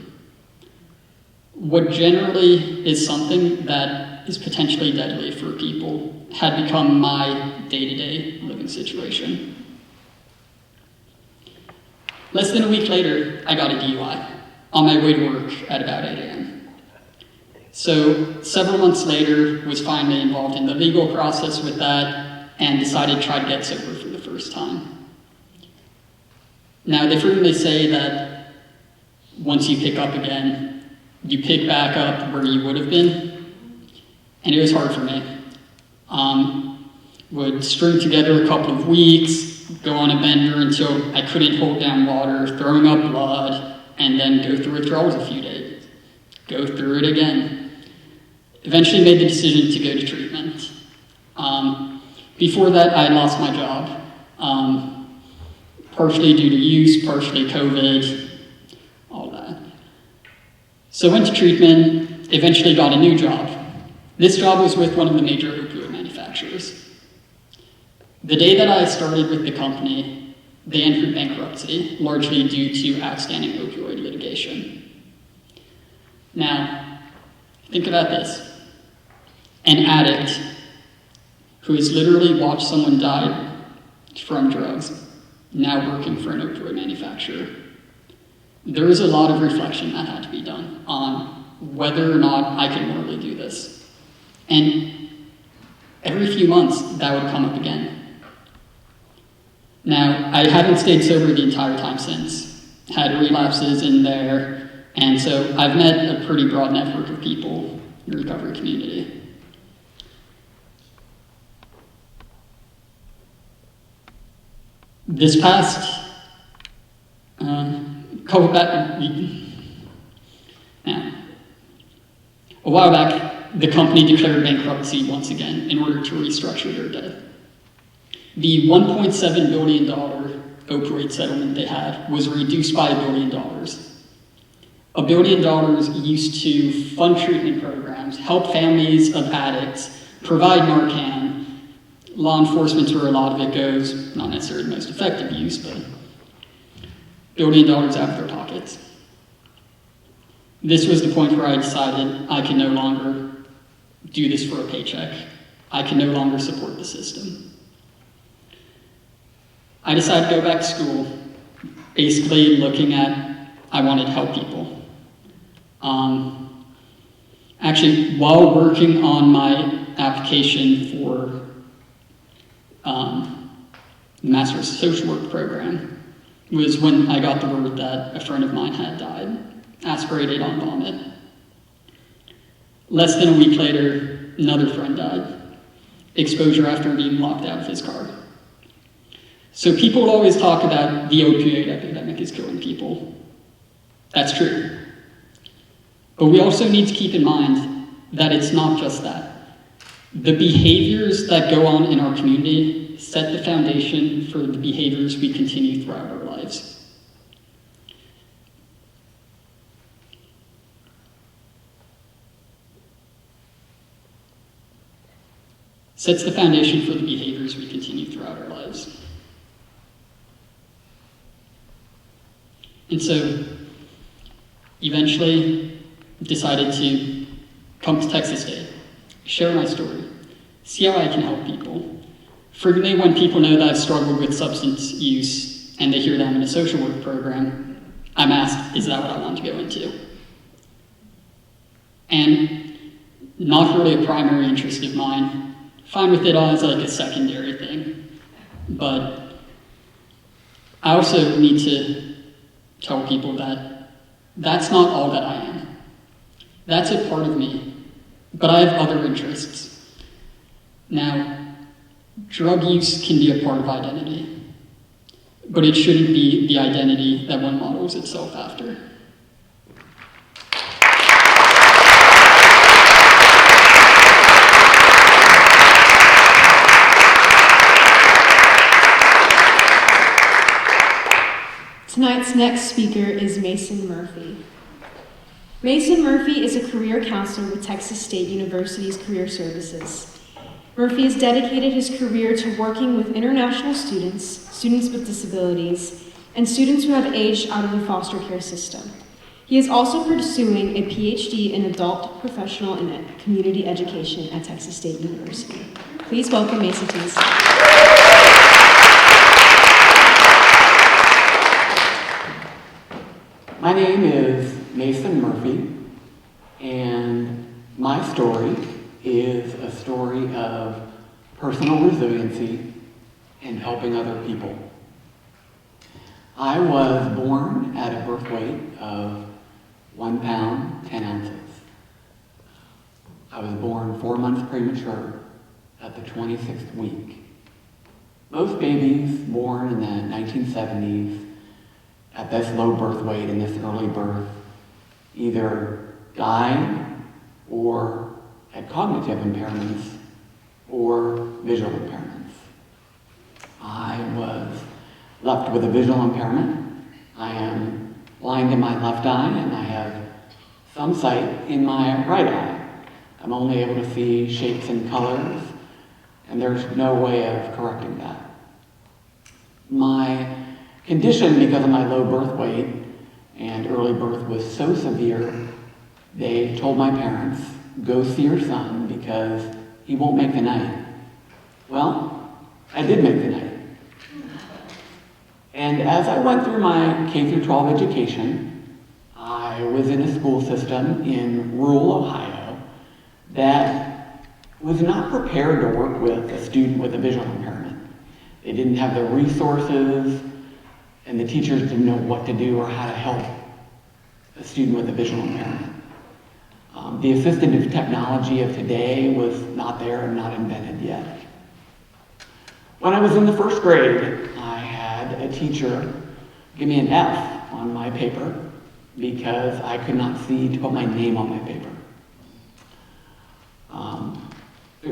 What generally is something that is potentially deadly for people had become my day-to-day living situation. Less than a week later, I got a DUI on my way to work at about 8 a.m. So several months later, was finally involved in the legal process with that and decided to try to get sober for the first time. Now, they frequently say that once you pick up again, you pick back up where you would have been, and it was hard for me. Would string together a couple of weeks, go on a bender until I couldn't hold down water, throwing up blood, and then go through withdrawals a few days. Go through it again. Eventually made the decision to go to treatment. Before that, I had lost my job. Partially due to use, partially COVID, all that. So went to treatment, eventually got a new job. This job was with one of the major opioid manufacturers. The day that I started with the company, they entered bankruptcy, largely due to outstanding opioid litigation. Now, think about this. An addict who has literally watched someone die from drugs, now working for an opioid manufacturer. There was a lot of reflection that had to be done on whether or not I could morally do this. And every few months, that would come up again. Now, I haven't stayed sober the entire time since. Had relapses in there, and so I've met a pretty broad network of people in the recovery community. This past a while back, the company declared bankruptcy once again in order to restructure their debt. The $1.7 billion opioid settlement they had was reduced by $1 billion. $1 billion used to fund treatment programs, help families of addicts, provide Narcan. Law enforcement's where a lot of it goes, not necessarily the most effective use, but $1 billion out of their pockets. This was the point where I decided I can no longer do this for a paycheck. I can no longer support the system. I decided to go back to school, basically looking at, I wanted to help people. Actually, while working on my application for the Master's Social Work program, was when I got the word that a friend of mine had died, aspirated on vomit. Less than a week later, another friend died. Exposure after being locked out of his car. So people always talk about the opioid epidemic is killing people. That's true. But we also need to keep in mind that it's not just that. The behaviors that go on in our community set the foundation for the behaviors we continue throughout our lives. Sets the foundation for the behaviors we continue And so eventually decided to come to Texas State, share my story, see how I can help people. Frequently when people know that I've struggled with substance use and they hear that I'm in a social work program, I'm asked, is that what I want to go into? And not really a primary interest of mine, fine with it as like a secondary thing. But I also need to tell people that that's not all that I am. That's a part of me, but I have other interests. Now, drug use can be a part of identity, but it shouldn't be the identity that one models itself after. Tonight's next speaker is Mason Murphy. Mason Murphy is a career counselor with Texas State University's Career Services. Murphy has dedicated his career to working with international students, students with disabilities, and students who have aged out of the foster care system. He is also pursuing a PhD in adult, professional, and community education at Texas State University. Please welcome Mason to the stage. My name is Mason Murphy, and my story is a story of personal resiliency and helping other people. I was born at a birth weight of 1 pound, 10 ounces. I was born 4 months premature at the 26th week. Most babies born in the 1970s at this low birth weight and this early birth either died or had cognitive impairments or visual impairments. I was left with a visual impairment. I am blind in my left eye and I have some sight in my right eye. I'm only able to see shapes and colors, and there's no way of correcting that. My condition, because of my low birth weight and early birth, was so severe, they told my parents, go see your son because he won't make the night. Well, I did make the night. And as I went through my K through 12 education, I was in a school system in rural Ohio that was not prepared to work with a student with a visual impairment. They didn't have the resources, and the teachers didn't know what to do or how to help a student with a visual impairment. The assistive technology of today was not there and not invented yet. When I was in the first grade, I had a teacher give me an F on my paper because I could not see to put my name on my paper.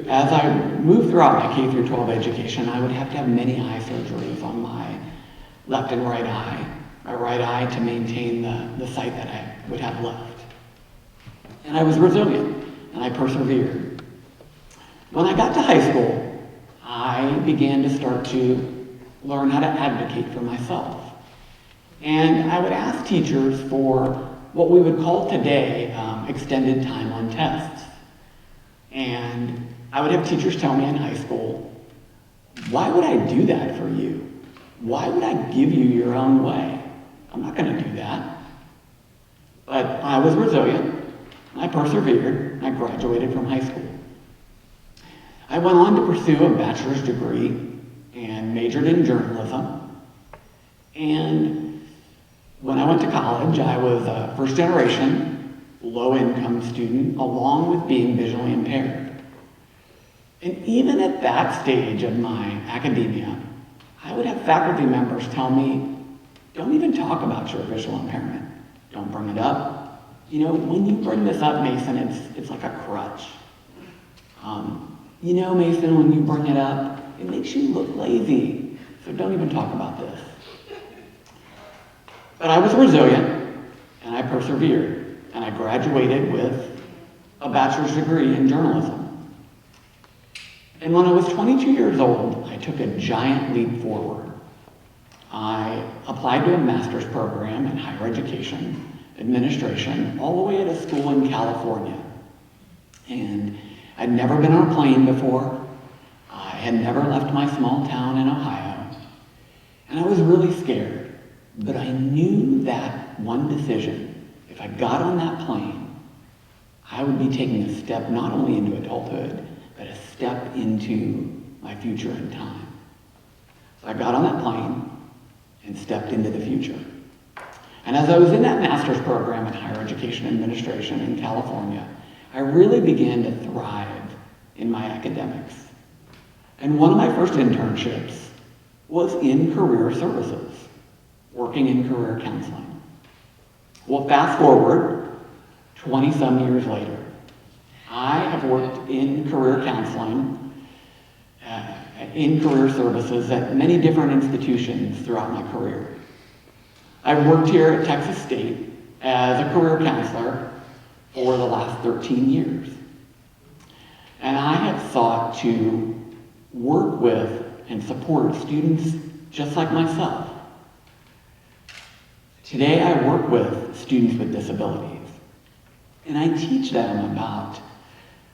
As I moved throughout my K through 12 education, I would have to have many eye surgeries on my left and right eye. My right eye to maintain the sight that I would have left. And I was resilient, and I persevered. When I got to high school, I began to start to learn how to advocate for myself. And I would ask teachers for what we would call today extended time on tests. And I would have teachers tell me in high school, why would I do that for you? Why would I give you your own way? I'm not going to do that. But I was resilient. I persevered. I graduated from high school. I went on to pursue a bachelor's degree and majored in journalism. And when I went to college, I was a first generation, low-income student, along with being visually impaired. And even at that stage of my academia, I would have faculty members tell me, don't even talk about your visual impairment. Don't bring it up. You know, when you bring this up, Mason, it's like a crutch. You know, Mason, when you bring it up, it makes you look lazy. So don't even talk about this. But I was resilient, and I persevered, and I graduated with a bachelor's degree in journalism. And when I was 22 years old, I took a giant leap forward. I applied to a master's program in higher education administration all the way at a school in California. And I'd never been on a plane before. I had never left my small town in Ohio. And I was really scared. But I knew that one decision, if I got on that plane, I would be taking a step not only into adulthood, but a step into my future in time. So I got on that plane and stepped into the future. And as I was in that master's program in higher education administration in California, I really began to thrive in my academics. And one of my first internships was in career services, working in career counseling. Well, fast forward 20-some years later, I have worked in career counseling, in career services at many different institutions throughout my career. I've worked here at Texas State as a career counselor for the last 13 years. And I have sought to work with and support students just like myself. Today I work with students with disabilities, and I teach them about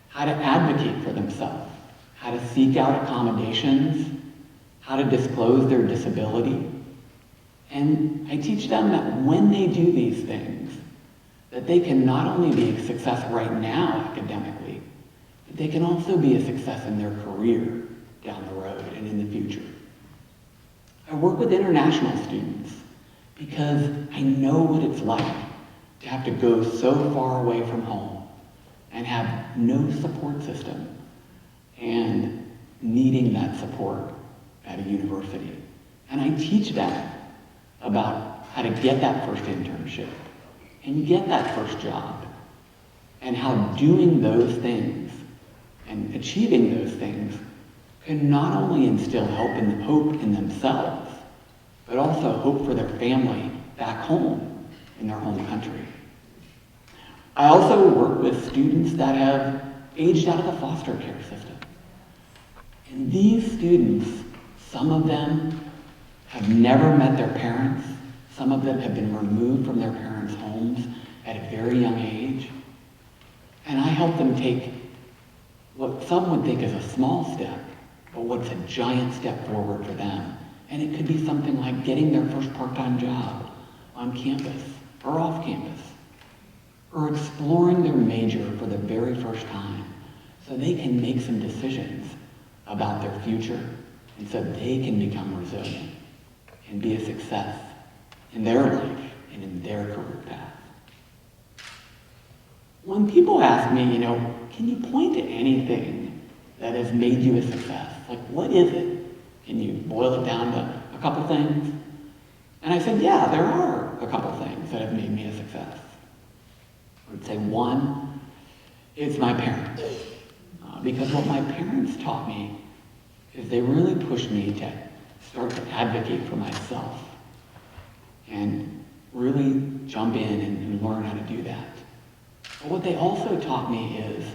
how to advocate for themselves, how to seek out accommodations, how to disclose their disability. And I teach them that when they do these things, that they can not only be a success right now academically, but they can also be a success in their career down the road and in the future. I work with international students because I know what it's like to have to go so far away from home and have no support system and needing that support at a university. And I teach them about how to get that first internship and get that first job, and how doing those things and achieving those things can not only instill hope in themselves, but also hope for their family back home in their home country. I also work with students that have aged out of the foster care system. And these students, some of them have never met their parents. Some of them have been removed from their parents' homes at a very young age. And I help them take what some would think is a small step, but what's a giant step forward for them. And it could be something like getting their first part-time job on campus or off campus, or exploring their major for the very first time so they can make some decisions about their future and so they can become resilient and be a success in their life and in their career path. When people ask me, can you point to anything that has made you a success? Like, what is it? Can you boil it down to a couple things? And I said, yeah, there are a couple things that have made me a success. I would say one is my parents. Because what my parents taught me is they really pushed me to start to advocate for myself and really jump in and learn how to do that. But what they also taught me is,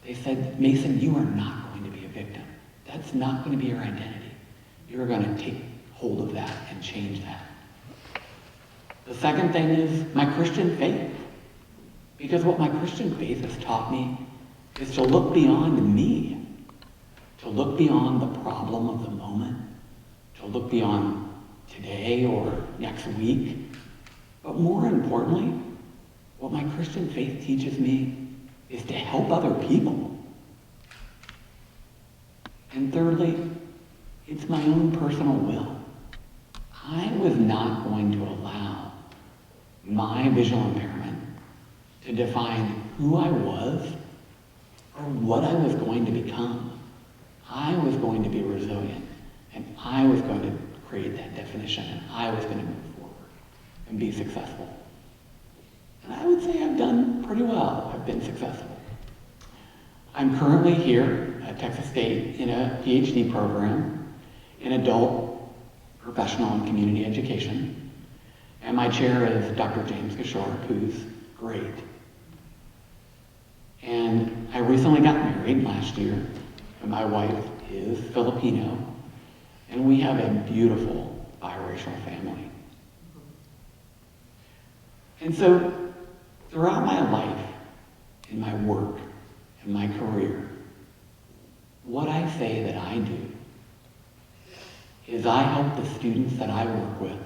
they said, Mason, you are not going to be a victim. That's not going to be your identity. You're going to take hold of that and change that. The second thing is my Christian faith. Because what my Christian faith has taught me is to look beyond me, to look beyond the problem of the moment, to look beyond today or next week. But more importantly, what my Christian faith teaches me is to help other people. And thirdly, it's my own personal will. I was not going to allow my visual impairment to define who I was or what I was going to become. I was going to be resilient, and I was going to create that definition, and I was going to move forward and be successful. And I would say I've done pretty well. I've been successful. I'm currently here at Texas State in a PhD program in adult, professional, and community education. And my chair is Dr. James Kishore, who's great. And I recently got married last year, and my wife is Filipino, and we have a beautiful biracial family. And so, throughout my life, in my work, in my career, what I say that I do is I help the students that I work with,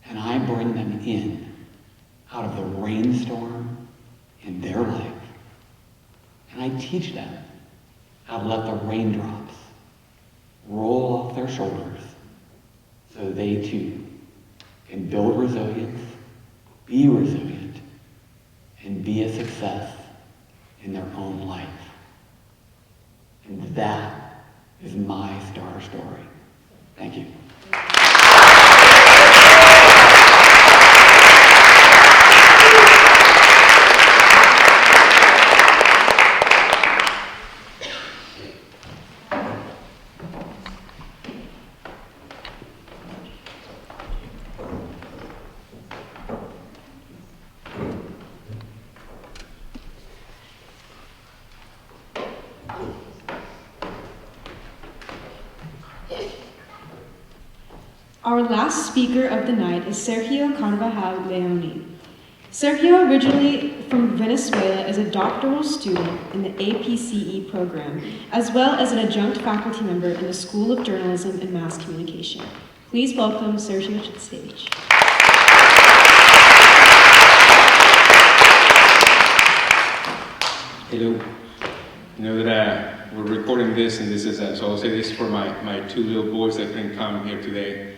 and I bring them in out of the rainstorm in their life, and I teach them how to let the raindrops roll off their shoulders so they too can build resilience, be resilient, and be a success in their own life. And that is my star story. Thank you. Our last speaker of the night is Sergio Carvajal Leoni. Sergio, originally from Venezuela, is a doctoral student in the APCE program, as well as an adjunct faculty member in the School of Journalism and Mass Communication. Please welcome Sergio to the stage. Hello. I know that we're recording this, and this is so I'll say this for my two little boys that couldn't come here today.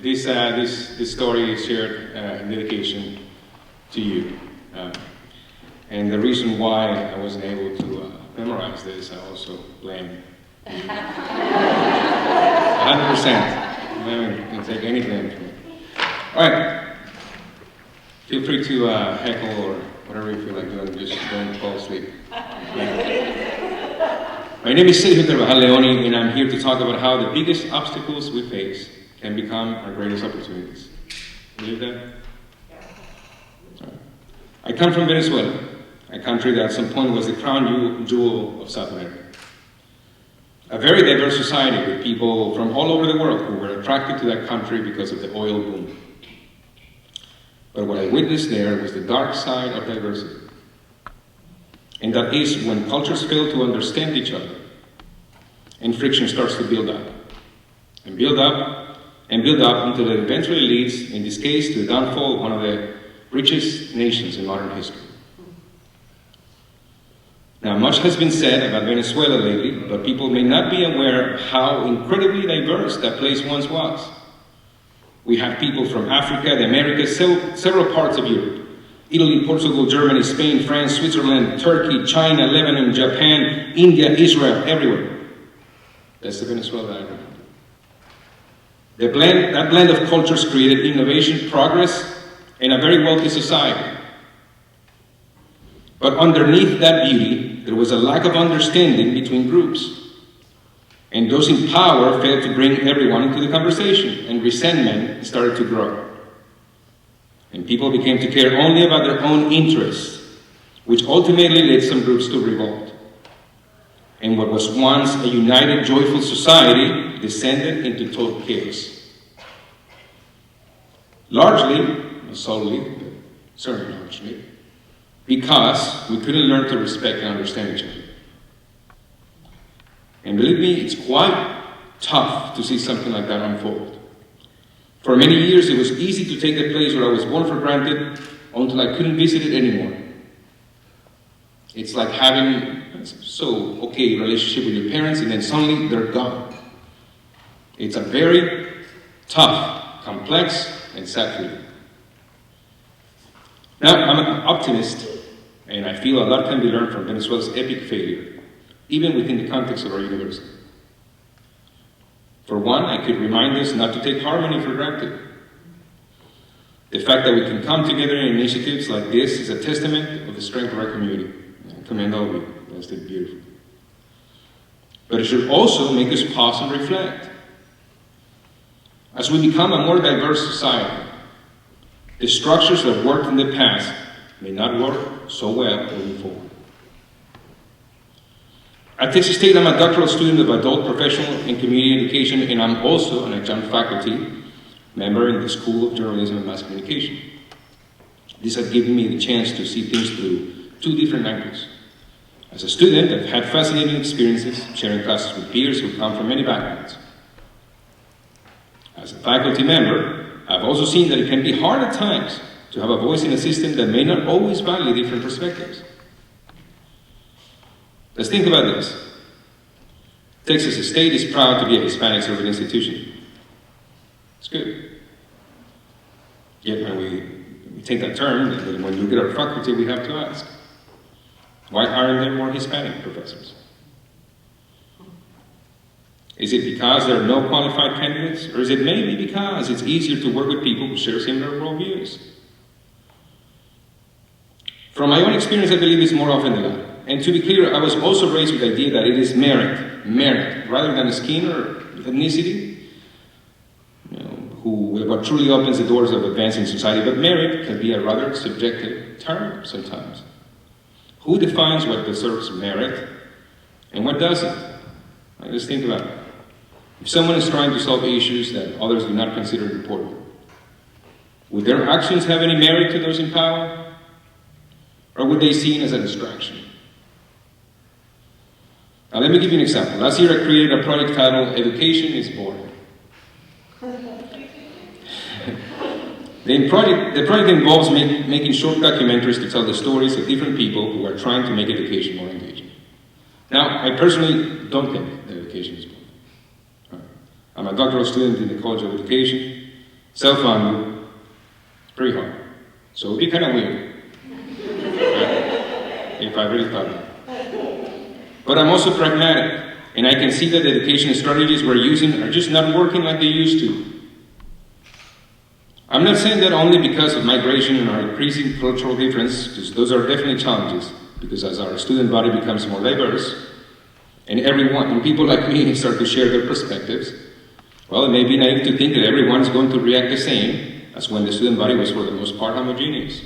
This story is shared in dedication to you, and the reason why I wasn't able to memorize this, I also blame 100%. I'm not going to take any blame from it. All right. Feel free to heckle or whatever you feel like doing. Just don't fall asleep. My name is Sergio Carvajal Leoni, and I'm here to talk about how the biggest obstacles we face can become our greatest opportunities. Believe that? Right. I come from Venezuela, a country that at some point was the crown jewel of South America. A very diverse society with people from all over the world who were attracted to that country because of the oil boom. But what I witnessed there was the dark side of diversity. And that is when cultures fail to understand each other and friction starts to build up. And build up until it eventually leads, in this case, to the downfall of one of the richest nations in modern history. Now, much has been said about Venezuela lately, but people may not be aware of how incredibly diverse that place once was. We have people from Africa, the Americas, several parts of Europe. Italy, Portugal, Germany, Spain, France, Switzerland, Turkey, China, Lebanon, Japan, India, Israel, everywhere. That's the Venezuela that I remember. That blend of cultures created innovation, progress, and a very wealthy society. But underneath that beauty, there was a lack of understanding between groups. And those in power failed to bring everyone into the conversation, and resentment started to grow. And people began to care only about their own interests, which ultimately led some groups to revolt. And what was once a united, joyful society descended into total chaos. Largely, not solely, but certainly largely, because we couldn't learn to respect and understand each other. And believe me, it's quite tough to see something like that unfold. For many years, it was easy to take a place where I was born for granted until I couldn't visit it anymore. It's like having a relationship with your parents and then suddenly they're gone. It's a very tough, complex, and sad feeling. Now, I'm an optimist, and I feel a lot can be learned from Venezuela's epic failure, even within the context of our university. For one, I could remind us not to take harmony for granted. The fact that we can come together in initiatives like this is a testament of the strength of our community. I commend all of you. That's beautiful. But it should also make us pause and reflect. As we become a more diverse society, the structures that worked in the past may not work so well moving forward. At Texas State, I'm a doctoral student of adult, professional, and community education, and I'm also an adjunct faculty member in the School of Journalism and Mass Communication. This has given me the chance to see things through two different angles. As a student, I've had fascinating experiences sharing classes with peers who come from many backgrounds. As a faculty member, I've also seen that it can be hard at times to have a voice in a system that may not always value different perspectives. Let's think about this. Texas State is proud to be a Hispanic-serving institution. It's good. Yet when we take that term, and when we look at our faculty, we have to ask, why aren't there more Hispanic professors? Is it because there are no qualified candidates? Or is it maybe because it's easier to work with people who share similar worldviews? From my own experience, I believe it's more often the latter. And to be clear, I was also raised with the idea that it is merit, rather than skin or ethnicity, what truly opens the doors of advancing society. But merit can be a rather subjective term sometimes. Who defines what deserves merit and what doesn't? Let's think about it. If someone is trying to solve issues that others do not consider important, would their actions have any merit to those in power? Or would they be seen as a distraction? Now let me give you an example. Last year I created a project titled Education is Boring. The project involves making short documentaries to tell the stories of different people who are trying to make education more engaging. Now, I personally don't think that education is boring. I'm a doctoral student in the College of Education, self-funded, pretty hard. So it would be kind of weird if I really thought that. But I'm also pragmatic, and I can see that the education strategies we're using are just not working like they used to. I'm not saying that only because of migration and our increasing cultural difference, because those are definitely challenges, because as our student body becomes more diverse, and people like me start to share their perspectives, well, it may be naive to think that everyone's going to react the same as when the student body was for the most part homogeneous.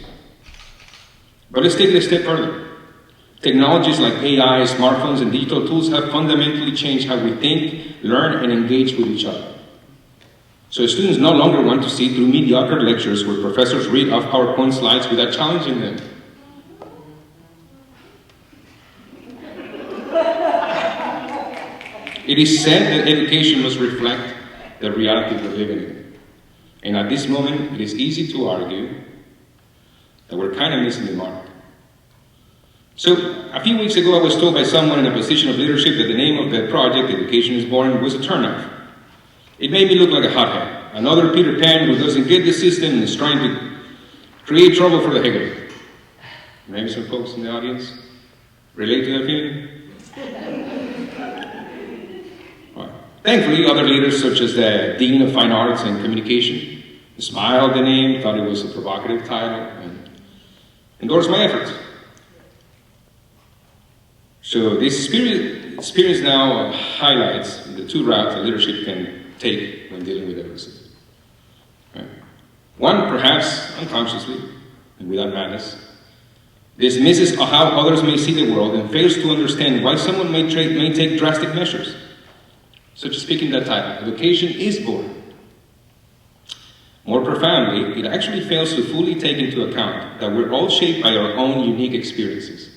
But let's take it a step further. Technologies like AI, smartphones, and digital tools have fundamentally changed how we think, learn, and engage with each other. So students no longer want to sit through mediocre lectures where professors read off PowerPoint slides without challenging them. It is said that education must reflect the reality we're living in. And at this moment, it is easy to argue that we're kind of missing the mark. So, a few weeks ago, I was told by someone in a position of leadership that the name of the project, Education is Boring, was a turnoff. It made me look like a hothead, another Peter Pan who doesn't get the system and is trying to create trouble for the heck of it. Maybe some folks in the audience relate to that feeling? Right. Thankfully, other leaders such as the Dean of Fine Arts and Communication smiled at the name, thought it was a provocative title, and endorsed my efforts. So this experience now highlights the two routes that leadership can take when dealing with diversity. Right? One, perhaps unconsciously and without malice, dismisses how others may see the world and fails to understand why someone may take drastic measures, such as speaking that title, Education is Boring. More profoundly, it actually fails to fully take into account that we're all shaped by our own unique experiences.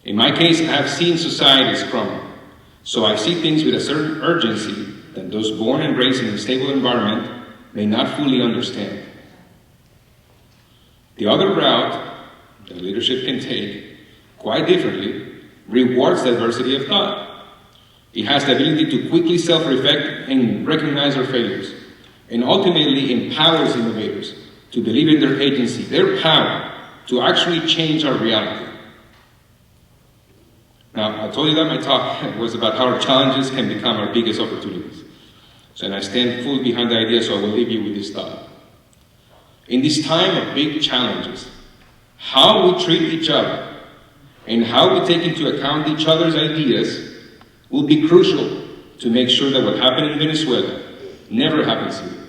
In my case, I have seen societies crumble, so I see things with a certain urgency that those born and raised in a stable environment may not fully understand. The other route that leadership can take, quite differently, rewards diversity of thought. It has the ability to quickly self-reflect and recognize our failures, and ultimately empowers innovators to believe in their agency, their power to actually change our reality. Now, I told you that my talk was about how our challenges can become our biggest opportunities. And I stand fully behind the idea, so I will leave you with this thought. In this time of big challenges, how we treat each other and how we take into account each other's ideas will be crucial to make sure that what happened in Venezuela never happens here.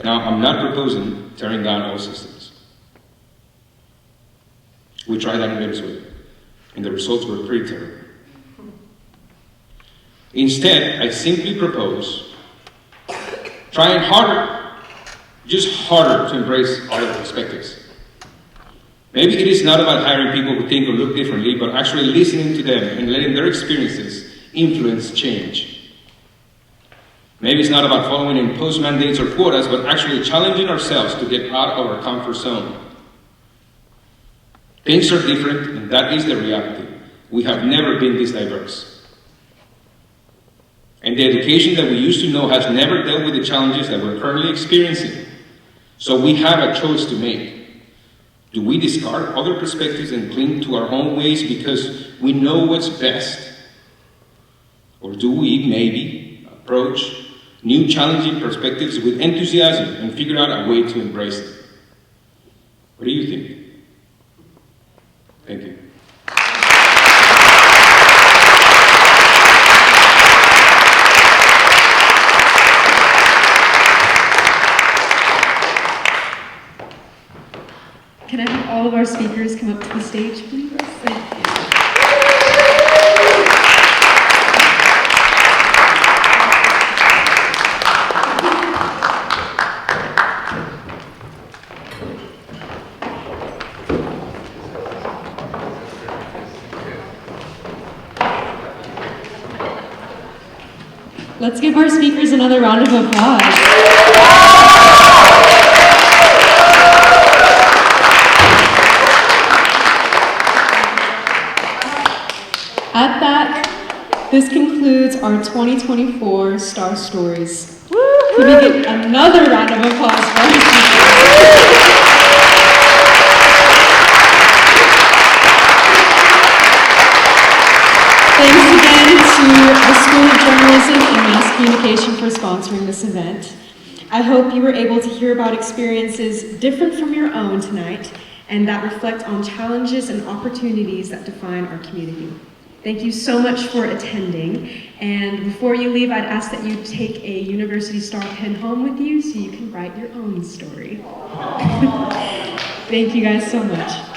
Now, I'm not proposing tearing down all systems. We tried that in Venezuela, and the results were pretty terrible. Instead, I simply propose trying harder, just harder to embrace other perspectives. Maybe it is not about hiring people who think or look differently, but actually listening to them and letting their experiences influence change. Maybe it's not about following imposed mandates or quotas, but actually challenging ourselves to get out of our comfort zone. Things are different, and that is the reality. We have never been this diverse. And the education that we used to know has never dealt with the challenges that we're currently experiencing. So we have a choice to make. Do we discard other perspectives and cling to our own ways because we know what's best? Or do we maybe approach new challenging perspectives with enthusiasm and figure out a way to embrace them? What do you think? Thank you. Can I have all of our speakers come up to the stage, please? Let's give our speakers another round of applause. At that, this concludes our 2024 Star Stories. Can we get another round of applause for our speakers? Thanks again to the School of Journalism and Mass Communication for sponsoring this event. I hope you were able to hear about experiences different from your own tonight and that reflect on challenges and opportunities that define our community. Thank you so much for attending. And before you leave, I'd ask that you take a University Star pen home with you so you can write your own story. Thank you guys so much.